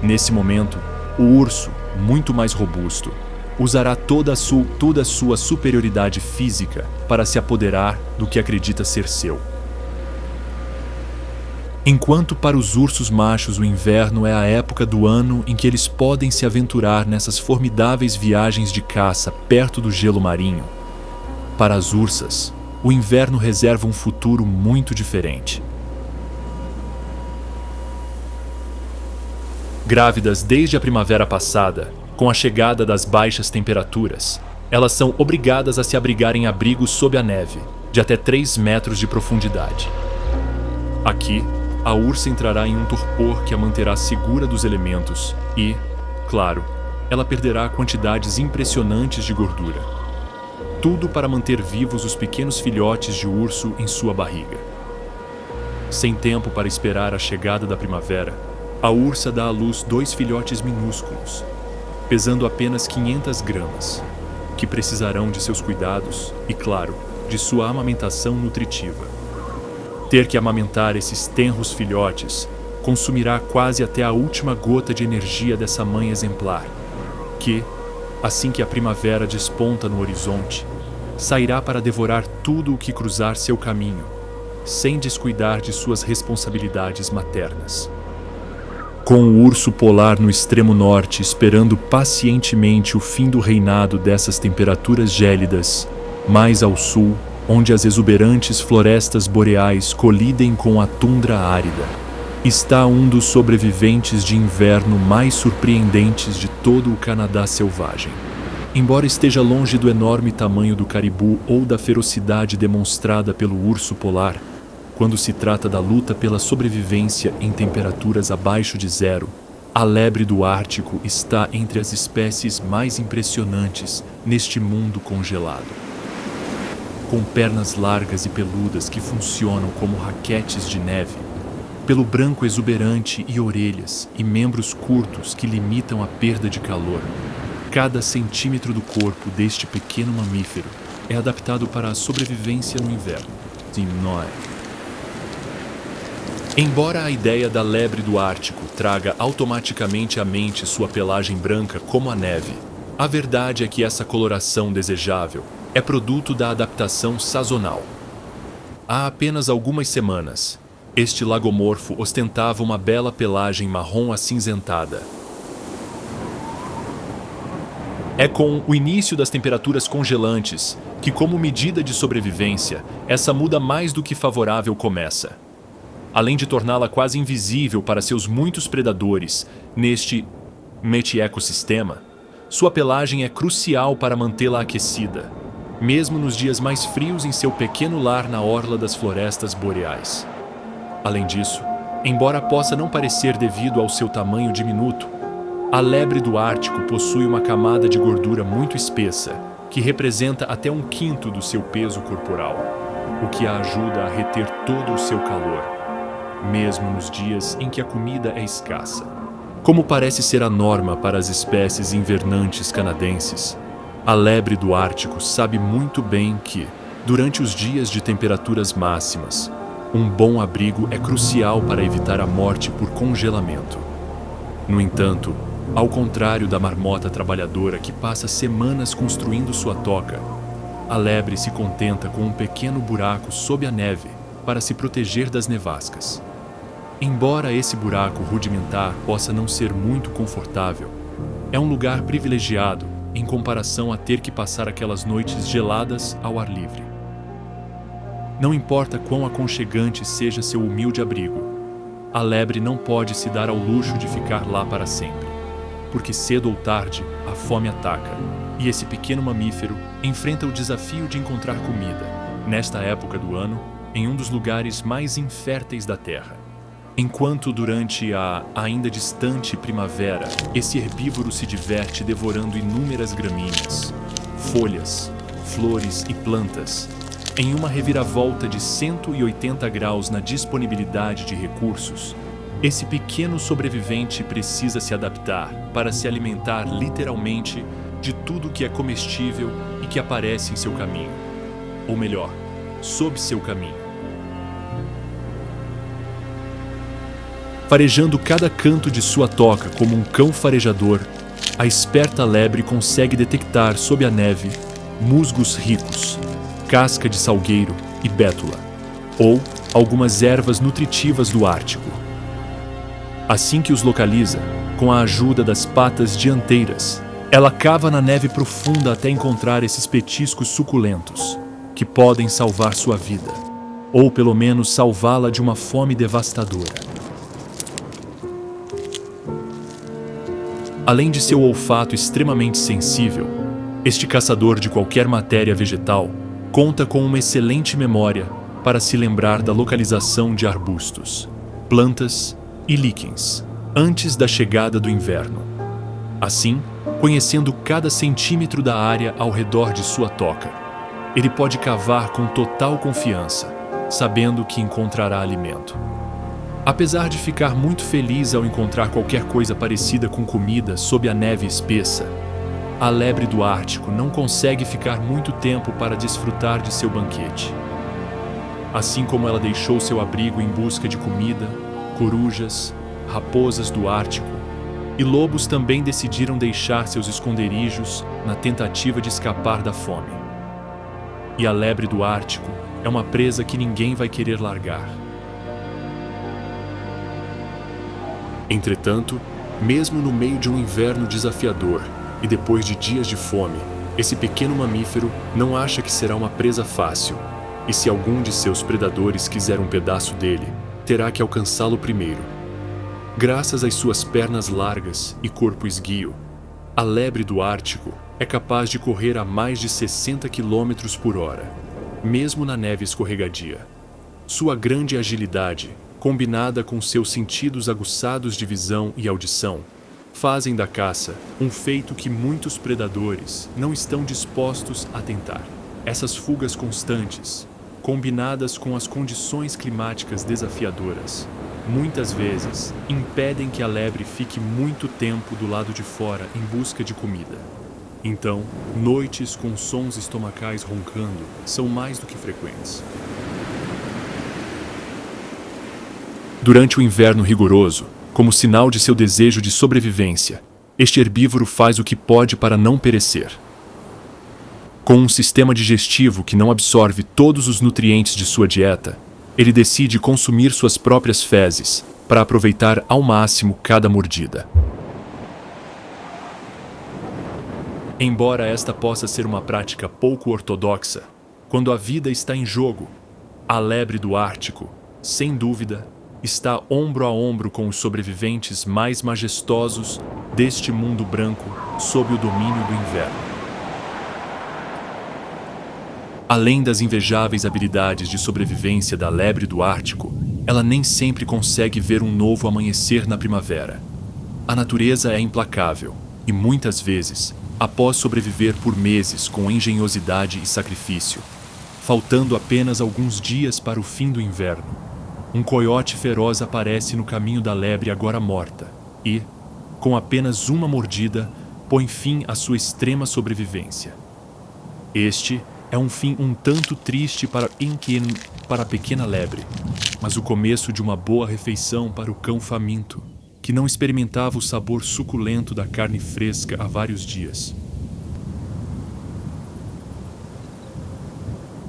Nesse momento, o urso, muito mais robusto, usará toda a sua superioridade física para se apoderar do que acredita ser seu. Enquanto para os ursos machos o inverno é a época do ano em que eles podem se aventurar nessas formidáveis viagens de caça perto do gelo marinho, para as ursas, o inverno reserva um futuro muito diferente. Grávidas desde a primavera passada, com a chegada das baixas temperaturas, elas são obrigadas a se abrigar em abrigos sob a neve, de até 3 metros de profundidade. Aqui, a ursa entrará em um torpor que a manterá segura dos elementos e, claro, ela perderá quantidades impressionantes de gordura. Tudo para manter vivos os pequenos filhotes de urso em sua barriga. Sem tempo para esperar a chegada da primavera, a ursa dá à luz 2 filhotes minúsculos, pesando apenas 500 gramas, que precisarão de seus cuidados e, claro, de sua amamentação nutritiva. Ter que amamentar esses tenros filhotes consumirá quase até a última gota de energia dessa mãe exemplar, que, assim que a primavera desponta no horizonte, sairá para devorar tudo o que cruzar seu caminho, sem descuidar de suas responsabilidades maternas. Com o urso polar no extremo norte esperando pacientemente o fim do reinado dessas temperaturas gélidas, mais ao sul, onde as exuberantes florestas boreais colidem com a tundra árida, está um dos sobreviventes de inverno mais surpreendentes de todo o Canadá selvagem. Embora esteja longe do enorme tamanho do caribu ou da ferocidade demonstrada pelo urso polar, quando se trata da luta pela sobrevivência em temperaturas abaixo de zero, a lebre do Ártico está entre as espécies mais impressionantes neste mundo congelado. Com pernas largas e peludas que funcionam como raquetes de neve, pelo branco exuberante e orelhas e membros curtos que limitam a perda de calor, cada centímetro do corpo deste pequeno mamífero é adaptado para a sobrevivência no inverno. Sim, não é? Embora a ideia da lebre do Ártico traga automaticamente à mente sua pelagem branca como a neve, a verdade é que essa coloração desejável é produto da adaptação sazonal. Há apenas algumas semanas, este lagomorfo ostentava uma bela pelagem marrom acinzentada. É com o início das temperaturas congelantes que, como medida de sobrevivência, essa muda mais do que favorável começa. Além de torná-la quase invisível para seus muitos predadores neste ecossistema, sua pelagem é crucial para mantê-la aquecida, mesmo nos dias mais frios em seu pequeno lar na orla das florestas boreais. Além disso, embora possa não parecer devido ao seu tamanho diminuto, a lebre do Ártico possui uma camada de gordura muito espessa, que representa até 1/5 do seu peso corporal, o que a ajuda a reter todo o seu calor, mesmo nos dias em que a comida é escassa. Como parece ser a norma para as espécies invernantes canadenses, a lebre do Ártico sabe muito bem que, durante os dias de temperaturas máximas, um bom abrigo é crucial para evitar a morte por congelamento. No entanto, ao contrário da marmota trabalhadora que passa semanas construindo sua toca, a lebre se contenta com um pequeno buraco sob a neve para se proteger das nevascas. Embora esse buraco rudimentar possa não ser muito confortável, é um lugar privilegiado em comparação a ter que passar aquelas noites geladas ao ar livre. Não importa quão aconchegante seja seu humilde abrigo, a lebre não pode se dar ao luxo de ficar lá para sempre, porque cedo ou tarde a fome ataca, e esse pequeno mamífero enfrenta o desafio de encontrar comida, nesta época do ano, em um dos lugares mais inférteis da Terra. Enquanto durante a ainda distante primavera, esse herbívoro se diverte devorando inúmeras gramíneas, folhas, flores e plantas, em uma reviravolta de 180 graus na disponibilidade de recursos, esse pequeno sobrevivente precisa se adaptar para se alimentar literalmente de tudo que é comestível e que aparece em seu caminho, ou melhor, sob seu caminho. Farejando cada canto de sua toca como um cão farejador, a esperta lebre consegue detectar sob a neve musgos ricos, casca de salgueiro e bétula, ou algumas ervas nutritivas do Ártico. Assim que os localiza, com a ajuda das patas dianteiras, ela cava na neve profunda até encontrar esses petiscos suculentos, que podem salvar sua vida, ou pelo menos salvá-la de uma fome devastadora. Além de seu olfato extremamente sensível, este caçador de qualquer matéria vegetal conta com uma excelente memória para se lembrar da localização de arbustos, plantas e líquens antes da chegada do inverno. Assim, conhecendo cada centímetro da área ao redor de sua toca, ele pode cavar com total confiança, sabendo que encontrará alimento. Apesar de ficar muito feliz ao encontrar qualquer coisa parecida com comida sob a neve espessa, a lebre do Ártico não consegue ficar muito tempo para desfrutar de seu banquete. Assim como ela deixou seu abrigo em busca de comida, corujas, raposas do Ártico, e lobos também decidiram deixar seus esconderijos na tentativa de escapar da fome. E a lebre do Ártico é uma presa que ninguém vai querer largar. Entretanto, mesmo no meio de um inverno desafiador e depois de dias de fome, esse pequeno mamífero não acha que será uma presa fácil, e se algum de seus predadores quiser um pedaço dele, terá que alcançá-lo primeiro. Graças às suas pernas largas e corpo esguio, a lebre do Ártico é capaz de correr a mais de 60 km por hora, mesmo na neve escorregadia. Sua grande agilidade, combinada com seus sentidos aguçados de visão e audição, fazem da caça um feito que muitos predadores não estão dispostos a tentar. Essas fugas constantes, combinadas com as condições climáticas desafiadoras, muitas vezes impedem que a lebre fique muito tempo do lado de fora em busca de comida. Então, noites com sons estomacais roncando são mais do que frequentes. Durante o inverno rigoroso, como sinal de seu desejo de sobrevivência, este herbívoro faz o que pode para não perecer. Com um sistema digestivo que não absorve todos os nutrientes de sua dieta, ele decide consumir suas próprias fezes para aproveitar ao máximo cada mordida. Embora esta possa ser uma prática pouco ortodoxa, quando a vida está em jogo, a lebre do Ártico, sem dúvida, está ombro a ombro com os sobreviventes mais majestosos deste mundo branco sob o domínio do inverno. Além das invejáveis habilidades de sobrevivência da lebre do Ártico, ela nem sempre consegue ver um novo amanhecer na primavera. A natureza é implacável e, muitas vezes, após sobreviver por meses com engenhosidade e sacrifício, faltando apenas alguns dias para o fim do inverno, um coiote feroz aparece no caminho da lebre agora morta e, com apenas uma mordida, põe fim à sua extrema sobrevivência. Este é um fim um tanto triste para a pequena lebre, mas o começo de uma boa refeição para o cão faminto, que não experimentava o sabor suculento da carne fresca há vários dias.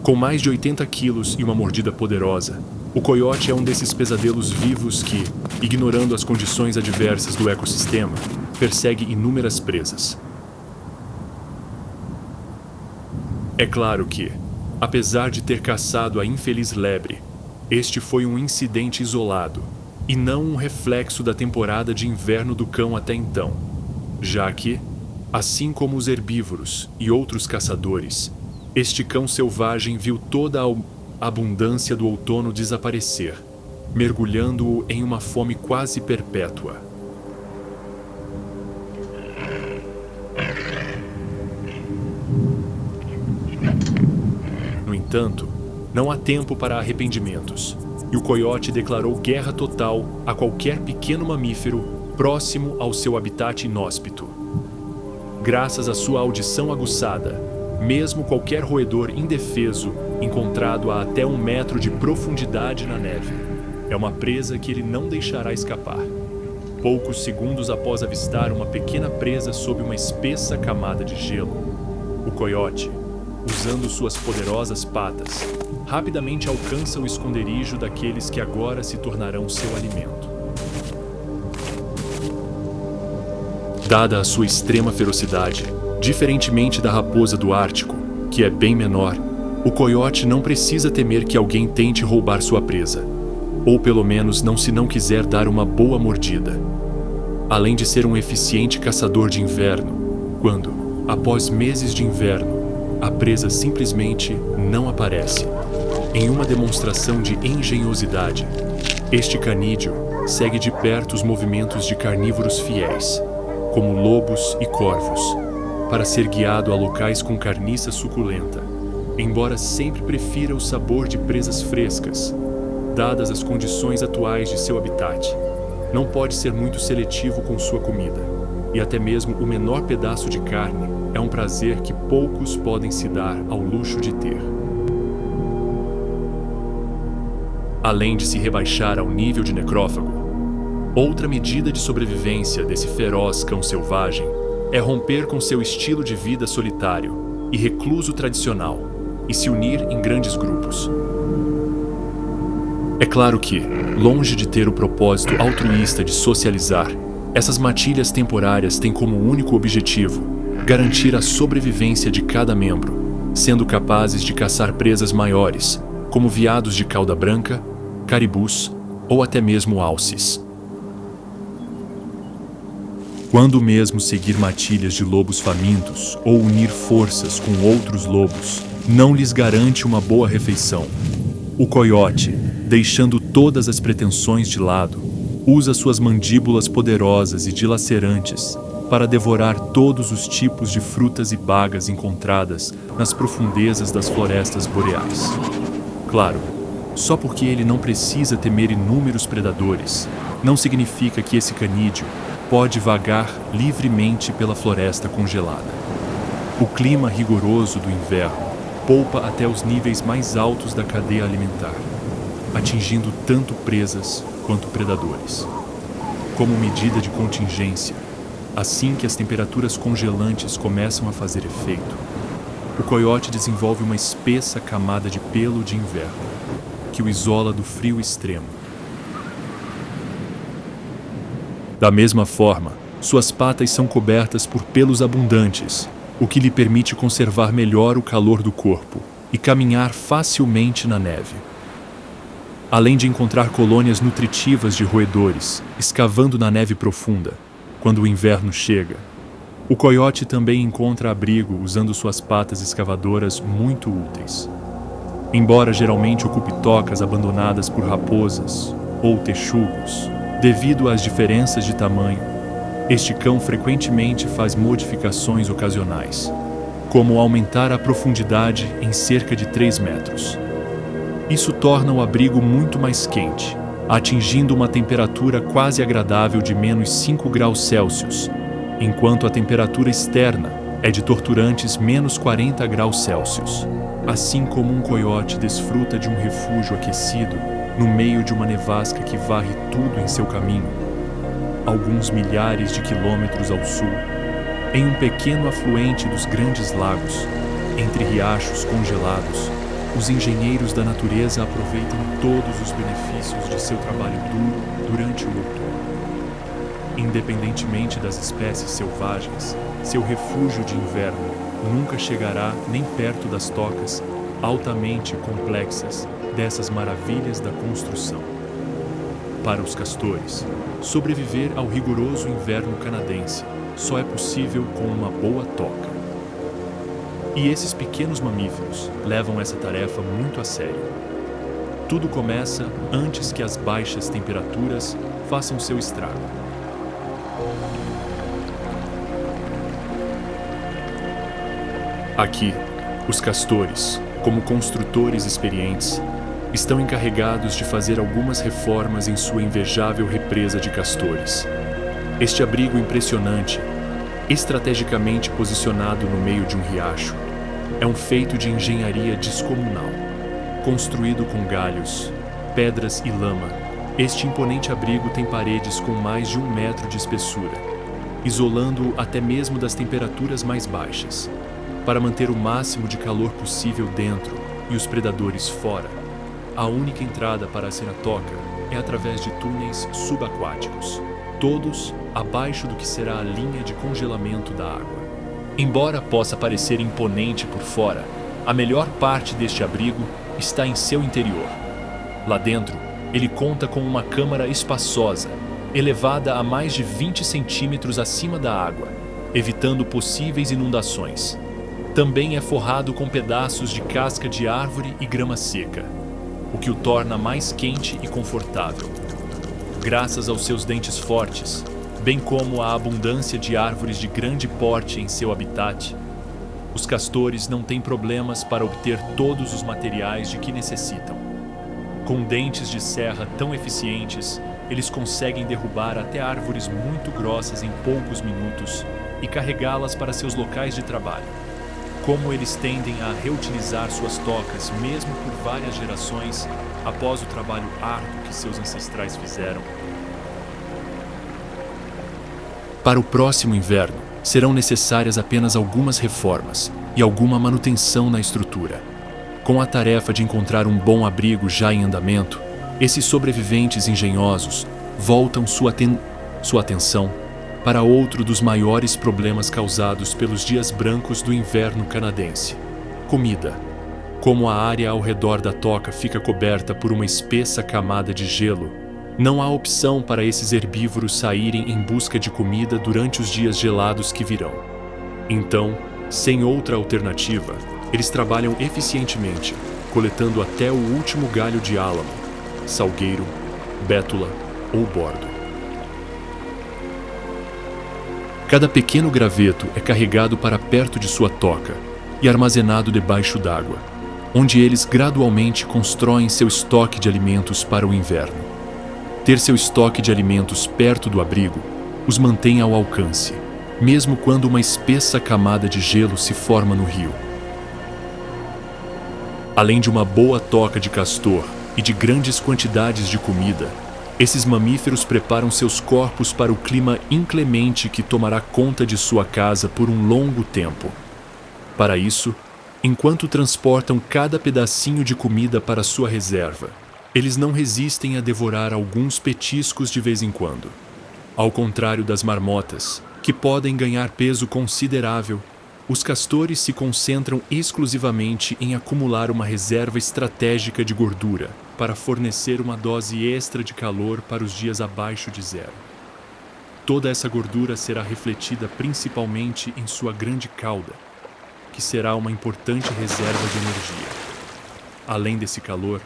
Com mais de 80 quilos e uma mordida poderosa, o coiote é um desses pesadelos vivos que, ignorando as condições adversas do ecossistema, persegue inúmeras presas. É claro que, apesar de ter caçado a infeliz lebre, este foi um incidente isolado e não um reflexo da temporada de inverno do cão até então, já que, assim como os herbívoros e outros caçadores, este cão selvagem viu toda a abundância do outono desaparecer, mergulhando-o em uma fome quase perpétua. No entanto, não há tempo para arrependimentos, e o coiote declarou guerra total a qualquer pequeno mamífero próximo ao seu habitat inóspito. Graças à sua audição aguçada, mesmo qualquer roedor indefeso encontrado a até 1 metro de profundidade na neve é uma presa que ele não deixará escapar. Poucos segundos após avistar uma pequena presa sob uma espessa camada de gelo, o coiote, usando suas poderosas patas, rapidamente alcança o esconderijo daqueles que agora se tornarão seu alimento. Dada a sua extrema ferocidade, diferentemente da raposa do Ártico, que é bem menor, o coiote não precisa temer que alguém tente roubar sua presa, ou pelo menos se não quiser dar uma boa mordida. Além de ser um eficiente caçador de inverno, quando, após meses de inverno, a presa simplesmente não aparece. Em uma demonstração de engenhosidade, este canídeo segue de perto os movimentos de carnívoros fiéis, como lobos e corvos, para ser guiado a locais com carniça suculenta, embora sempre prefira o sabor de presas frescas. Dadas as condições atuais de seu habitat, não pode ser muito seletivo com sua comida, e até mesmo o menor pedaço de carne é um prazer que poucos podem se dar ao luxo de ter. Além de se rebaixar ao nível de necrófago, Outra medida de sobrevivência desse feroz cão selvagem é romper com seu estilo de vida solitário e recluso tradicional e se unir em grandes grupos. É claro que, longe de ter o propósito altruísta de socializar, essas matilhas temporárias têm como único objetivo garantir a sobrevivência de cada membro, sendo capazes de caçar presas maiores, como veados de cauda branca, caribus ou até mesmo alces. Quando mesmo seguir matilhas de lobos famintos ou unir forças com outros lobos não lhes garante uma boa refeição, o coiote, deixando todas as pretensões de lado, usa suas mandíbulas poderosas e dilacerantes para devorar todos os tipos de frutas e bagas encontradas nas profundezas das florestas boreais. Claro, só porque ele não precisa temer inúmeros predadores, não significa que esse canídeo pode vagar livremente pela floresta congelada. O clima rigoroso do inverno poupa até os níveis mais altos da cadeia alimentar, atingindo tanto presas quanto predadores. Como medida de contingência, assim que as temperaturas congelantes começam a fazer efeito, o coiote desenvolve uma espessa camada de pelo de inverno, que o isola do frio extremo. Da mesma forma, suas patas são cobertas por pelos abundantes, o que lhe permite conservar melhor o calor do corpo e caminhar facilmente na neve. Além de encontrar colônias nutritivas de roedores, escavando na neve profunda, quando o inverno chega, o coiote também encontra abrigo usando suas patas escavadoras muito úteis. Embora geralmente ocupe tocas abandonadas por raposas ou texugos, devido às diferenças de tamanho, este cão frequentemente faz modificações ocasionais, como aumentar a profundidade em cerca de 3 metros. Isso torna o abrigo muito mais quente, atingindo uma temperatura quase agradável de menos 5 graus Celsius, enquanto a temperatura externa é de torturantes menos 40 graus Celsius. Assim como um coiote desfruta de um refúgio aquecido no meio de uma nevasca que varre tudo em seu caminho, alguns milhares de quilômetros ao sul, em um pequeno afluente dos grandes lagos, entre riachos congelados, os engenheiros da natureza aproveitam todos os benefícios de seu trabalho duro durante o outono. Independentemente das espécies selvagens, seu refúgio de inverno nunca chegará nem perto das tocas altamente complexas dessas maravilhas da construção. Para os castores, sobreviver ao rigoroso inverno canadense só é possível com uma boa toca. E esses pequenos mamíferos levam essa tarefa muito a sério. Tudo começa antes que as baixas temperaturas façam seu estrago. Aqui, os castores, como construtores experientes, estão encarregados de fazer algumas reformas em sua invejável represa de castores. Este abrigo impressionante, estrategicamente posicionado no meio de um riacho, é um feito de engenharia descomunal. Construído com galhos, pedras e lama, este imponente abrigo tem paredes com mais de 1 metro de espessura, isolando-o até mesmo das temperaturas mais baixas, para manter o máximo de calor possível dentro e os predadores fora. A única entrada para a Seratoca é através de túneis subaquáticos, todos abaixo do que será a linha de congelamento da água. Embora possa parecer imponente por fora, a melhor parte deste abrigo está em seu interior. Lá dentro, ele conta com uma câmara espaçosa, elevada a mais de 20 centímetros acima da água, evitando possíveis inundações. Também é forrado com pedaços de casca de árvore e grama seca, o que o torna mais quente e confortável. Graças aos seus dentes fortes, bem como à abundância de árvores de grande porte em seu habitat, os castores não têm problemas para obter todos os materiais de que necessitam. Com dentes de serra tão eficientes, eles conseguem derrubar até árvores muito grossas em poucos minutos e carregá-las para seus locais de trabalho. Como eles tendem a reutilizar suas tocas mesmo por várias gerações após o trabalho árduo que seus ancestrais fizeram, Para o próximo inverno, serão necessárias apenas algumas reformas e alguma manutenção na estrutura. Com a tarefa de encontrar um bom abrigo já em andamento, esses sobreviventes engenhosos voltam sua atenção para outro dos maiores problemas causados pelos dias brancos do inverno canadense: comida. Como a área ao redor da toca fica coberta por uma espessa camada de gelo, não há opção para esses herbívoros saírem em busca de comida durante os dias gelados que virão. Então, sem outra alternativa, eles trabalham eficientemente, coletando até o último galho de álamo, salgueiro, bétula ou bordo. Cada pequeno graveto é carregado para perto de sua toca e armazenado debaixo d'água, onde eles gradualmente constroem seu estoque de alimentos para o inverno. Ter seu estoque de alimentos perto do abrigo os mantém ao alcance, mesmo quando uma espessa camada de gelo se forma no rio. Além de uma boa toca de castor e de grandes quantidades de comida, esses mamíferos preparam seus corpos para o clima inclemente que tomará conta de sua casa por um longo tempo. Para isso, enquanto transportam cada pedacinho de comida para sua reserva, eles não resistem a devorar alguns petiscos de vez em quando. Ao contrário das marmotas, que podem ganhar peso considerável, os castores se concentram exclusivamente em acumular uma reserva estratégica de gordura para fornecer uma dose extra de calor para os dias abaixo de zero. Toda essa gordura será refletida principalmente em sua grande cauda, que será uma importante reserva de energia. Além desse calor,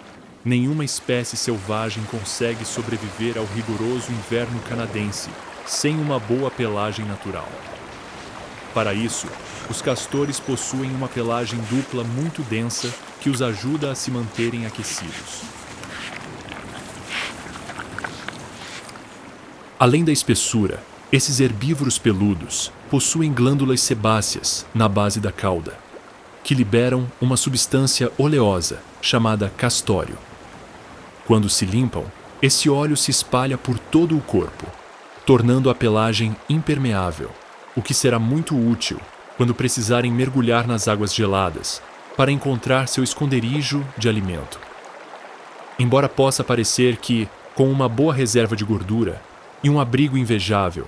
nenhuma espécie selvagem consegue sobreviver ao rigoroso inverno canadense sem uma boa pelagem natural. Para isso, os castores possuem uma pelagem dupla muito densa que os ajuda a se manterem aquecidos. Além da espessura, esses herbívoros peludos possuem glândulas sebáceas na base da cauda, que liberam uma substância oleosa chamada castório. Quando se limpam, esse óleo se espalha por todo o corpo, tornando a pelagem impermeável, o que será muito útil quando precisarem mergulhar nas águas geladas para encontrar seu esconderijo de alimento. Embora possa parecer que, com uma boa reserva de gordura e um abrigo invejável,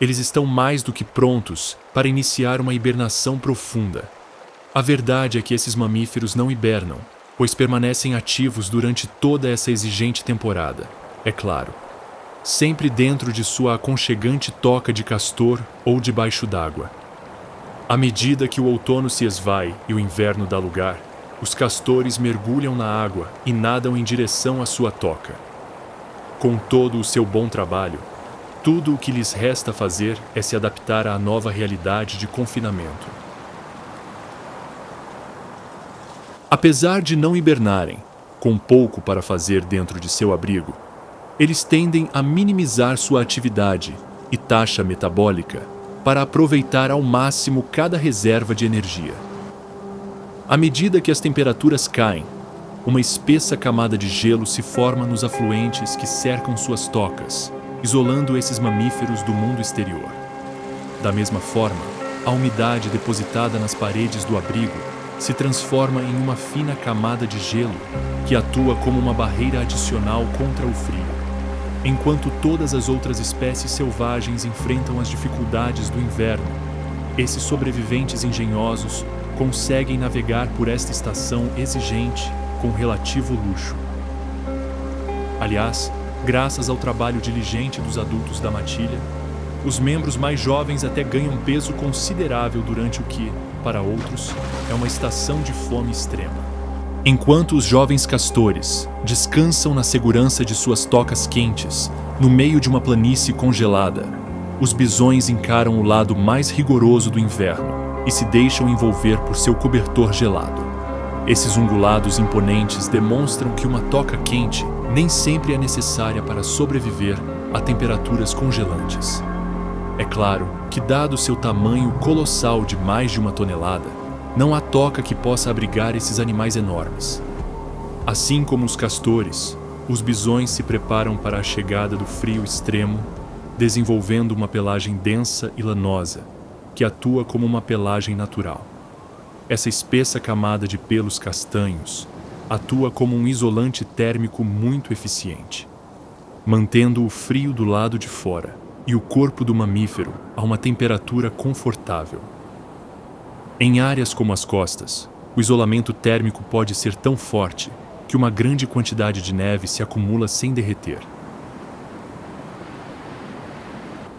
eles estão mais do que prontos para iniciar uma hibernação profunda, a verdade é que esses mamíferos não hibernam, pois permanecem ativos durante toda essa exigente temporada, é claro, sempre dentro de sua aconchegante toca de castor ou debaixo d'água. À medida que o outono se esvai e o inverno dá lugar, os castores mergulham na água e nadam em direção à sua toca. Com todo o seu bom trabalho, tudo o que lhes resta fazer é se adaptar à nova realidade de confinamento. Apesar de não hibernarem, com pouco para fazer dentro de seu abrigo, eles tendem a minimizar sua atividade e taxa metabólica para aproveitar ao máximo cada reserva de energia. À medida que as temperaturas caem, uma espessa camada de gelo se forma nos afluentes que cercam suas tocas, isolando esses mamíferos do mundo exterior. Da mesma forma, a umidade depositada nas paredes do abrigo se transforma em uma fina camada de gelo que atua como uma barreira adicional contra o frio. Enquanto todas as outras espécies selvagens enfrentam as dificuldades do inverno, esses sobreviventes engenhosos conseguem navegar por esta estação exigente com relativo luxo. Aliás, graças ao trabalho diligente dos adultos da matilha, os membros mais jovens até ganham peso considerável durante o que, para outros, é uma estação de fome extrema. Enquanto os jovens castores descansam na segurança de suas tocas quentes, no meio de uma planície congelada, os bisões encaram o lado mais rigoroso do inverno e se deixam envolver por seu cobertor gelado. Esses ungulados imponentes demonstram que uma toca quente nem sempre é necessária para sobreviver a temperaturas congelantes. É claro que, dado seu tamanho colossal de mais de 1 tonelada, não há toca que possa abrigar esses animais enormes. Assim como os castores, os bisões se preparam para a chegada do frio extremo desenvolvendo uma pelagem densa e lanosa, que atua como uma pelagem natural. Essa espessa camada de pelos castanhos atua como um isolante térmico muito eficiente, mantendo o frio do lado de fora e o corpo do mamífero a uma temperatura confortável. Em áreas como as costas, o isolamento térmico pode ser tão forte que uma grande quantidade de neve se acumula sem derreter.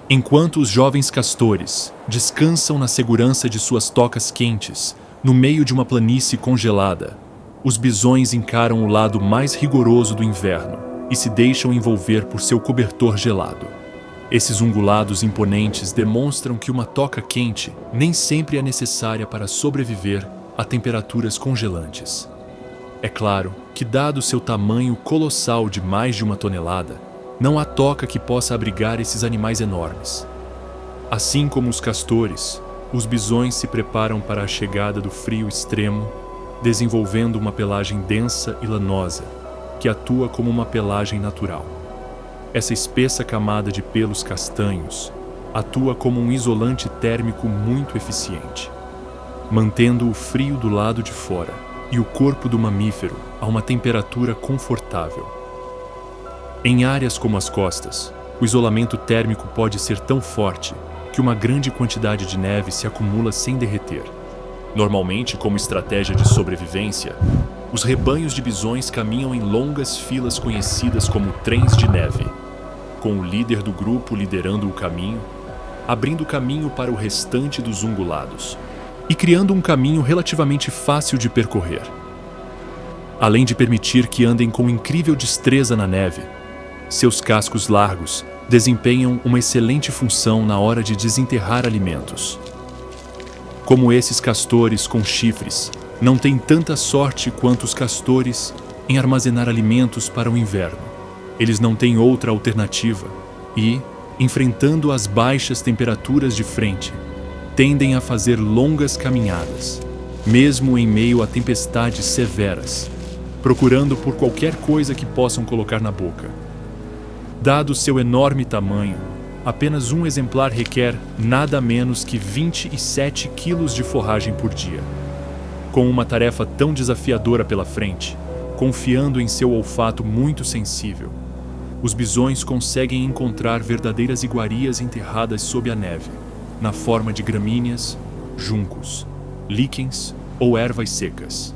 Enquanto os jovens castores descansam na segurança de suas tocas quentes, no meio de uma planície congelada, os bisões encaram o lado mais rigoroso do inverno e se deixam envolver por seu cobertor gelado. Esses ungulados imponentes demonstram que uma toca quente nem sempre é necessária para sobreviver a temperaturas congelantes. É claro que, dado seu tamanho colossal de mais de 1 tonelada, não há toca que possa abrigar esses animais enormes. Assim como os castores, os bisões se preparam para a chegada do frio extremo, desenvolvendo uma pelagem densa e lanosa, que atua como uma pelagem natural. Essa espessa camada de pelos castanhos atua como um isolante térmico muito eficiente, mantendo o frio do lado de fora e o corpo do mamífero a uma temperatura confortável. Em áreas como as costas, o isolamento térmico pode ser tão forte que uma grande quantidade de neve se acumula sem derreter. Normalmente, como estratégia de sobrevivência, os rebanhos de bisões caminham em longas filas conhecidas como trens de neve, com o líder do grupo liderando o caminho, abrindo caminho para o restante dos ungulados e criando um caminho relativamente fácil de percorrer. Além de permitir que andem com incrível destreza na neve, seus cascos largos desempenham uma excelente função na hora de desenterrar alimentos. Como esses castores com chifres não têm tanta sorte quanto os castores em armazenar alimentos para o inverno, eles não têm outra alternativa e, enfrentando as baixas temperaturas de frente, tendem a fazer longas caminhadas, mesmo em meio a tempestades severas, procurando por qualquer coisa que possam colocar na boca. Dado seu enorme tamanho, apenas um exemplar requer nada menos que 27 quilos de forragem por dia. Com uma tarefa tão desafiadora pela frente, confiando em seu olfato muito sensível, os bisões conseguem encontrar verdadeiras iguarias enterradas sob a neve, na forma de gramíneas, juncos, líquens ou ervas secas.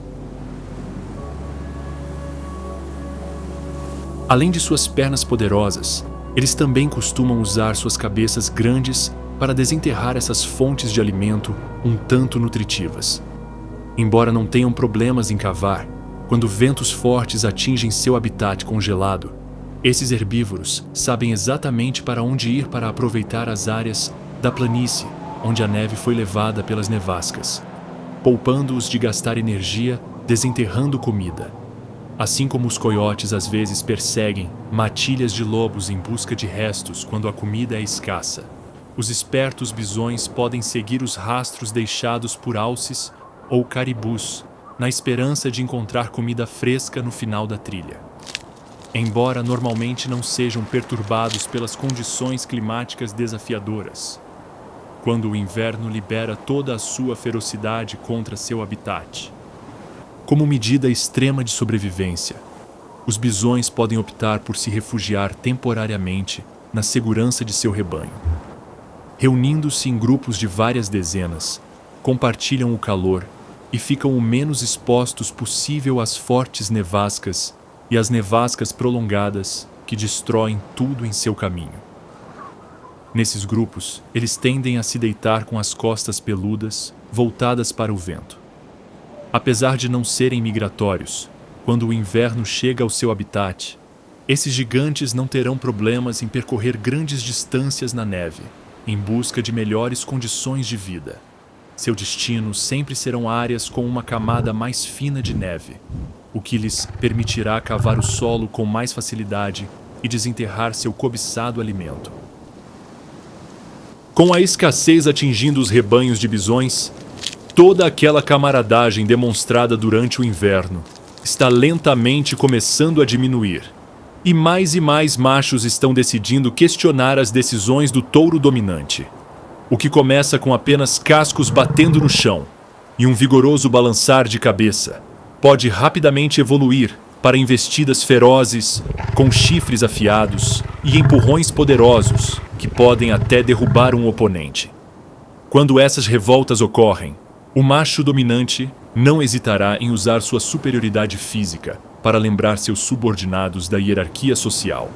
Além de suas pernas poderosas, eles também costumam usar suas cabeças grandes para desenterrar essas fontes de alimento um tanto nutritivas. Embora não tenham problemas em cavar, quando ventos fortes atingem seu habitat congelado, esses herbívoros sabem exatamente para onde ir para aproveitar as áreas da planície onde a neve foi levada pelas nevascas, poupando-os de gastar energia desenterrando comida. Assim como os coiotes às vezes perseguem matilhas de lobos em busca de restos quando a comida é escassa, os espertos bisões podem seguir os rastros deixados por alces ou caribus, na esperança de encontrar comida fresca no final da trilha. Embora normalmente não sejam perturbados pelas condições climáticas desafiadoras, quando o inverno libera toda a sua ferocidade contra seu habitat. Como medida extrema de sobrevivência, os bisões podem optar por se refugiar temporariamente na segurança de seu rebanho. Reunindo-se em grupos de várias dezenas, compartilham o calor e ficam o menos expostos possível às fortes nevascas e às nevascas prolongadas que destroem tudo em seu caminho. Nesses grupos, eles tendem a se deitar com as costas peludas voltadas para o vento. Apesar de não serem migratórios, quando o inverno chega ao seu habitat, esses gigantes não terão problemas em percorrer grandes distâncias na neve, em busca de melhores condições de vida. Seu destino sempre serão áreas com uma camada mais fina de neve, o que lhes permitirá cavar o solo com mais facilidade e desenterrar seu cobiçado alimento. Com a escassez atingindo os rebanhos de bisões, toda aquela camaradagem demonstrada durante o inverno está lentamente começando a diminuir, E mais machos estão decidindo questionar as decisões do touro dominante. O que começa com apenas cascos batendo no chão e um vigoroso balançar de cabeça, pode rapidamente evoluir para investidas ferozes, com chifres afiados e empurrões poderosos que podem até derrubar um oponente. Quando essas revoltas ocorrem, o macho dominante não hesitará em usar sua superioridade física para lembrar seus subordinados da hierarquia social.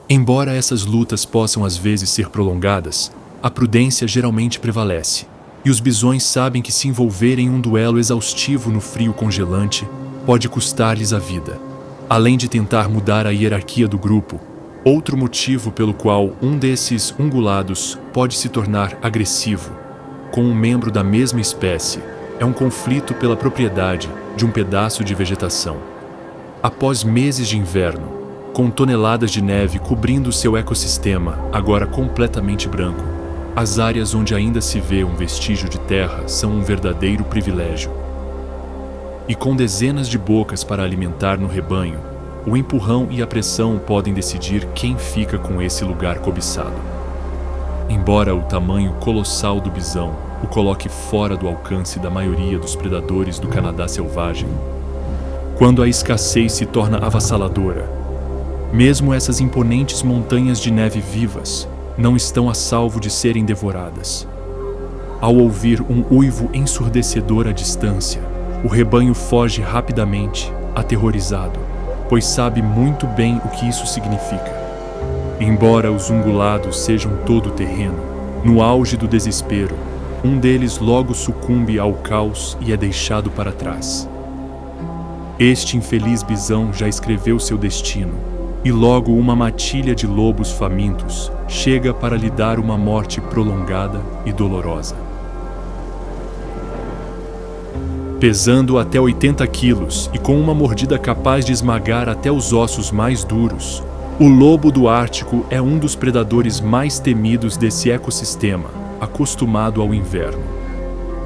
Embora essas lutas possam às vezes ser prolongadas, a prudência geralmente prevalece, e os bisões sabem que se envolverem em um duelo exaustivo no frio congelante pode custar-lhes a vida. Além de tentar mudar a hierarquia do grupo, outro motivo pelo qual um desses ungulados pode se tornar agressivo com um membro da mesma espécie é um conflito pela propriedade de um pedaço de vegetação. Após meses de inverno, com toneladas de neve cobrindo seu ecossistema, agora completamente branco, as áreas onde ainda se vê um vestígio de terra são um verdadeiro privilégio. E com dezenas de bocas para alimentar no rebanho, o empurrão e a pressão podem decidir quem fica com esse lugar cobiçado. Embora o tamanho colossal do bisão o coloque fora do alcance da maioria dos predadores do Canadá selvagem, quando a escassez se torna avassaladora, mesmo essas imponentes montanhas de neve vivas não estão a salvo de serem devoradas. Ao ouvir um uivo ensurdecedor à distância, o rebanho foge rapidamente, aterrorizado, pois sabe muito bem o que isso significa. Embora os ungulados sejam todo terreno, no auge do desespero, um deles logo sucumbe ao caos e é deixado para trás. Este infeliz bisão já escreveu seu destino, e logo uma matilha de lobos famintos chega para lhe dar uma morte prolongada e dolorosa. Pesando até 80 quilos e com uma mordida capaz de esmagar até os ossos mais duros, o lobo do Ártico é um dos predadores mais temidos desse ecossistema, acostumado ao inverno.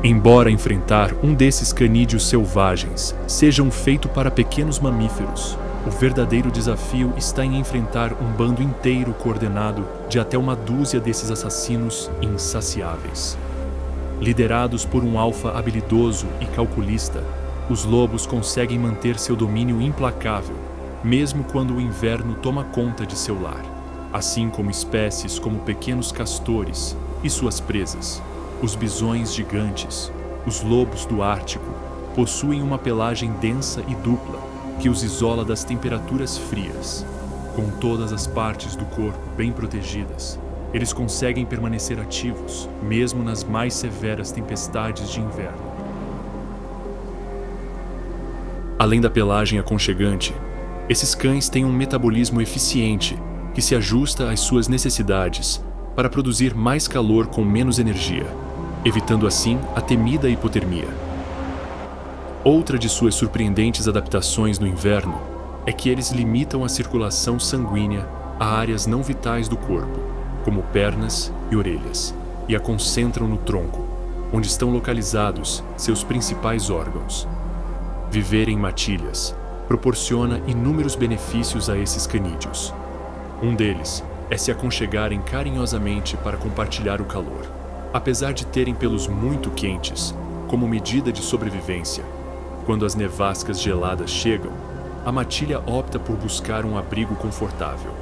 Embora enfrentar um desses canídeos selvagens seja um feito para pequenos mamíferos, o verdadeiro desafio está em enfrentar um bando inteiro coordenado de até uma dúzia desses assassinos insaciáveis. Liderados por um alfa habilidoso e calculista, os lobos conseguem manter seu domínio implacável, mesmo quando o inverno toma conta de seu lar, assim como espécies como pequenos castores e suas presas. Os bisões gigantes, os lobos do Ártico, possuem uma pelagem densa e dupla que os isola das temperaturas frias. Com todas as partes do corpo bem protegidas, eles conseguem permanecer ativos, mesmo nas mais severas tempestades de inverno. Além da pelagem aconchegante, esses cães têm um metabolismo eficiente que se ajusta às suas necessidades para produzir mais calor com menos energia, evitando assim a temida hipotermia. Outra de suas surpreendentes adaptações no inverno é que eles limitam a circulação sanguínea a áreas não vitais do corpo, como pernas e orelhas, e a concentram no tronco, onde estão localizados seus principais órgãos. Viver em matilhas proporciona inúmeros benefícios a esses canídeos. Um deles é se aconchegarem carinhosamente para compartilhar o calor. Apesar de terem pelos muito quentes, como medida de sobrevivência, quando as nevascas geladas chegam, a matilha opta por buscar um abrigo confortável.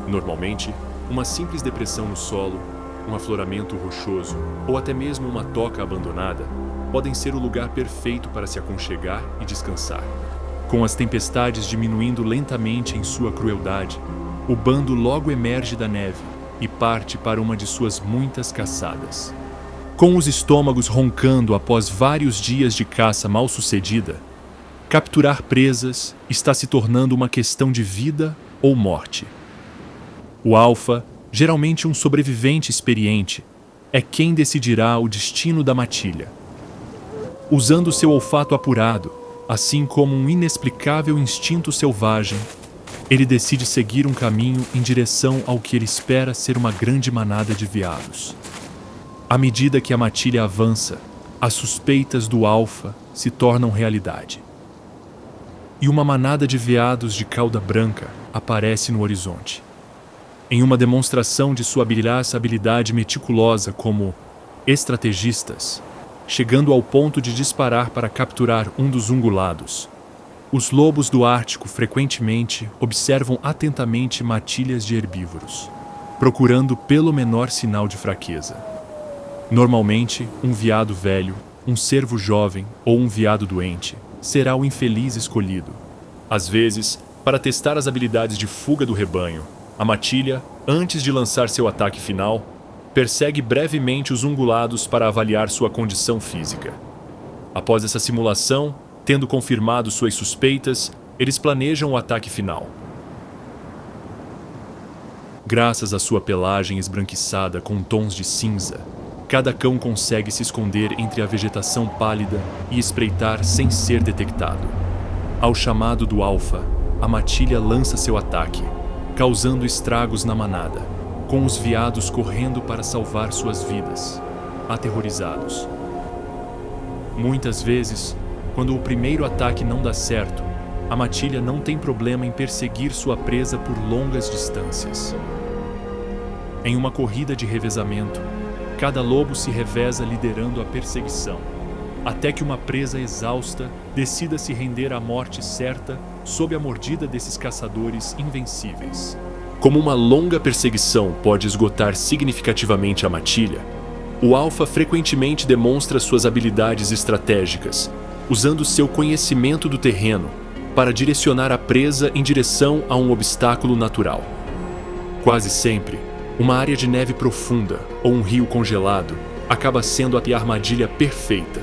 Normalmente, uma simples depressão no solo, um afloramento rochoso ou até mesmo uma toca abandonada podem ser o lugar perfeito para se aconchegar e descansar. Com as tempestades diminuindo lentamente em sua crueldade, o bando logo emerge da neve e parte para uma de suas muitas caçadas. Com os estômagos roncando após vários dias de caça mal-sucedida, capturar presas está se tornando uma questão de vida ou morte. O alfa, geralmente um sobrevivente experiente, é quem decidirá o destino da matilha. Usando seu olfato apurado, assim como um inexplicável instinto selvagem, ele decide seguir um caminho em direção ao que ele espera ser uma grande manada de veados. À medida que a matilha avança, as suspeitas do alfa se tornam realidade. e uma manada de veados de cauda branca aparece no horizonte. Em uma demonstração de sua habilidade meticulosa como estrategistas, chegando ao ponto de disparar para capturar um dos ungulados, os lobos do Ártico frequentemente observam atentamente matilhas de herbívoros, procurando pelo menor sinal de fraqueza. Normalmente, um veado velho, um cervo jovem ou um veado doente será o infeliz escolhido. Às vezes, para testar as habilidades de fuga do rebanho, a matilha, antes de lançar seu ataque final, persegue brevemente os ungulados para avaliar sua condição física. Após essa simulação, tendo confirmado suas suspeitas, eles planejam o ataque final. Graças à sua pelagem esbranquiçada com tons de cinza, cada cão consegue se esconder entre a vegetação pálida e espreitar sem ser detectado. Ao chamado do alfa, a matilha lança seu ataque, causando estragos na manada, com os veados correndo para salvar suas vidas, aterrorizados. Muitas vezes, quando o primeiro ataque não dá certo, a matilha não tem problema em perseguir sua presa por longas distâncias. Em uma corrida de revezamento, cada lobo se reveza liderando a perseguição, até que uma presa exausta decida se render à morte certa sob a mordida desses caçadores invencíveis. Como uma longa perseguição pode esgotar significativamente a matilha, o alfa frequentemente demonstra suas habilidades estratégicas, usando seu conhecimento do terreno para direcionar a presa em direção a um obstáculo natural. Quase sempre, uma área de neve profunda ou um rio congelado acaba sendo a armadilha perfeita,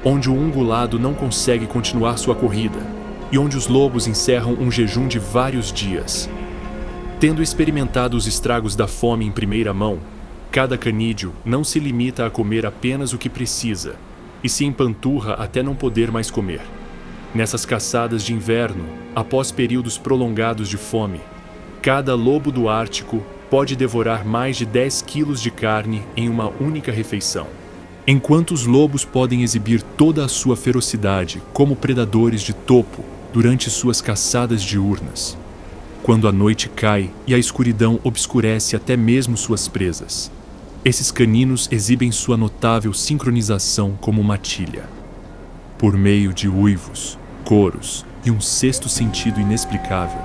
onde o ungulado não consegue continuar sua corrida e onde os lobos encerram um jejum de vários dias. Tendo experimentado os estragos da fome em primeira mão, cada canídeo não se limita a comer apenas o que precisa e se empanturra até não poder mais comer. Nessas caçadas de inverno, após períodos prolongados de fome, cada lobo do Ártico pode devorar mais de 10 quilos de carne em uma única refeição. Enquanto os lobos podem exibir toda a sua ferocidade como predadores de topo durante suas caçadas diurnas, quando a noite cai e a escuridão obscurece até mesmo suas presas, esses caninos exibem sua notável sincronização como matilha. Por meio de uivos, coros e um sexto sentido inexplicável,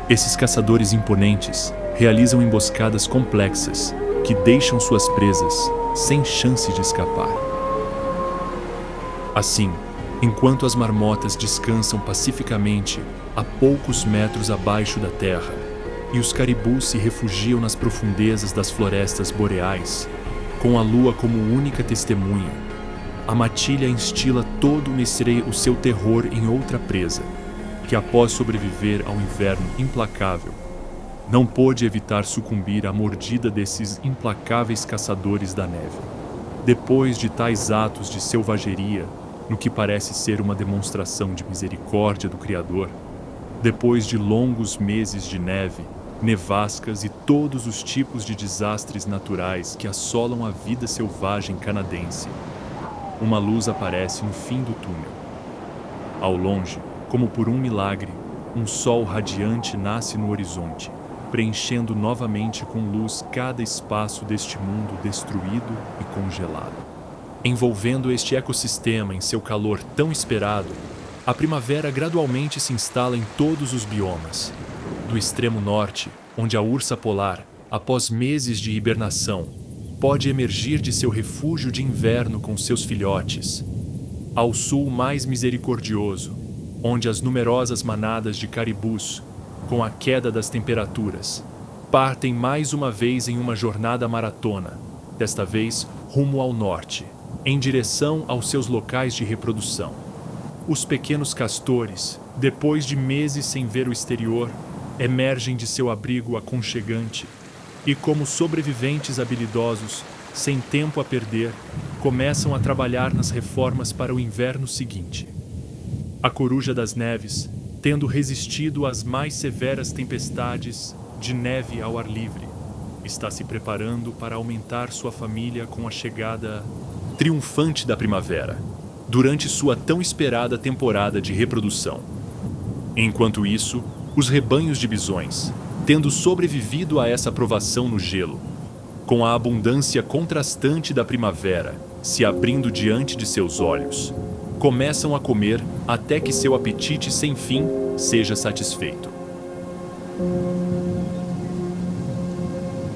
esses caçadores imponentes realizam emboscadas complexas que deixam suas presas sem chance de escapar. Assim, enquanto as marmotas descansam pacificamente a poucos metros abaixo da terra e os caribus se refugiam nas profundezas das florestas boreais, com a lua como única testemunha, a matilha instila todo o seu terror em outra presa, que após sobreviver ao inverno implacável, não pôde evitar sucumbir à mordida desses implacáveis caçadores da neve. Depois de tais atos de selvageria, no que parece ser uma demonstração de misericórdia do Criador, depois de longos meses de neve, nevascas e todos os tipos de desastres naturais que assolam a vida selvagem canadense, uma luz aparece no fim do túnel. Ao longe, como por um milagre, um sol radiante nasce no horizonte, preenchendo novamente com luz cada espaço deste mundo destruído e congelado. Envolvendo este ecossistema em seu calor tão esperado, a primavera gradualmente se instala em todos os biomas. Do extremo norte, onde a ursa polar, após meses de hibernação, pode emergir de seu refúgio de inverno com seus filhotes, ao sul mais misericordioso, onde as numerosas manadas de caribus, com a queda das temperaturas, partem mais uma vez em uma jornada maratona, desta vez rumo ao norte, em direção aos seus locais de reprodução. Os pequenos castores, depois de meses sem ver o exterior, emergem de seu abrigo aconchegante e, como sobreviventes habilidosos, sem tempo a perder, começam a trabalhar nas reformas para o inverno seguinte. A coruja das neves, tendo resistido às mais severas tempestades de neve ao ar livre, está se preparando para aumentar sua família com a chegada triunfante da primavera, durante sua tão esperada temporada de reprodução. Enquanto isso, os rebanhos de bisões, tendo sobrevivido a essa provação no gelo, com a abundância contrastante da primavera se abrindo diante de seus olhos, começam a comer até que seu apetite sem fim seja satisfeito.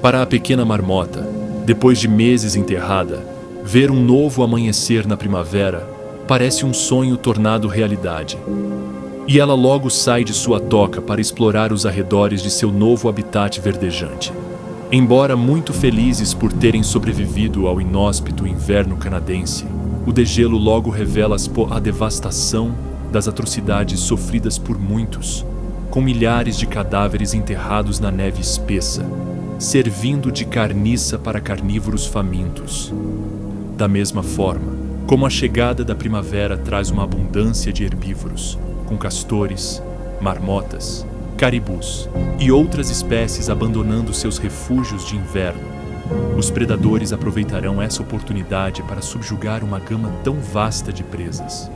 Para a pequena marmota, depois de meses enterrada, ver um novo amanhecer na primavera parece um sonho tornado realidade. E ela logo sai de sua toca para explorar os arredores de seu novo habitat verdejante. Embora muito felizes por terem sobrevivido ao inóspito inverno canadense, o degelo logo revela a devastação das atrocidades sofridas por muitos, com milhares de cadáveres enterrados na neve espessa, servindo de carniça para carnívoros famintos. Da mesma forma, como a chegada da primavera traz uma abundância de herbívoros, com castores, marmotas, caribus e outras espécies abandonando seus refúgios de inverno, os predadores aproveitarão essa oportunidade para subjugar uma gama tão vasta de presas.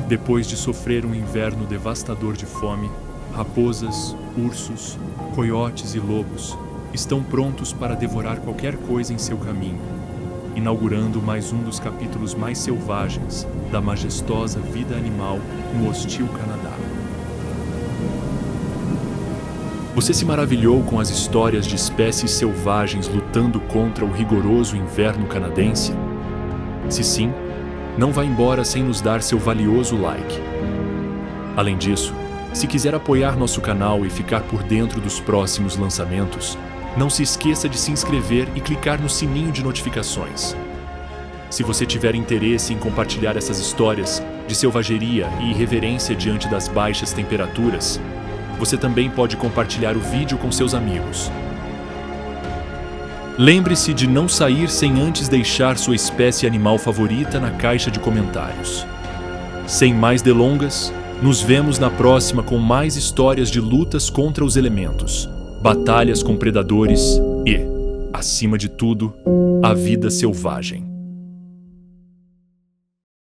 Depois de sofrer um inverno devastador de fome, raposas, ursos, coiotes e lobos estão prontos para devorar qualquer coisa em seu caminho, inaugurando mais um dos capítulos mais selvagens da majestosa vida animal no hostil Canadá. Você se maravilhou com as histórias de espécies selvagens lutando contra o rigoroso inverno canadense? Se sim, não vá embora sem nos dar seu valioso like. Além disso, se quiser apoiar nosso canal e ficar por dentro dos próximos lançamentos, não se esqueça de se inscrever e clicar no sininho de notificações. Se você tiver interesse em compartilhar essas histórias de selvageria e irreverência diante das baixas temperaturas, você também pode compartilhar o vídeo com seus amigos. Lembre-se de não sair sem antes deixar sua espécie animal favorita na caixa de comentários. Sem mais delongas, nos vemos na próxima com mais histórias de lutas contra os elementos, batalhas com predadores e, acima de tudo, a vida selvagem.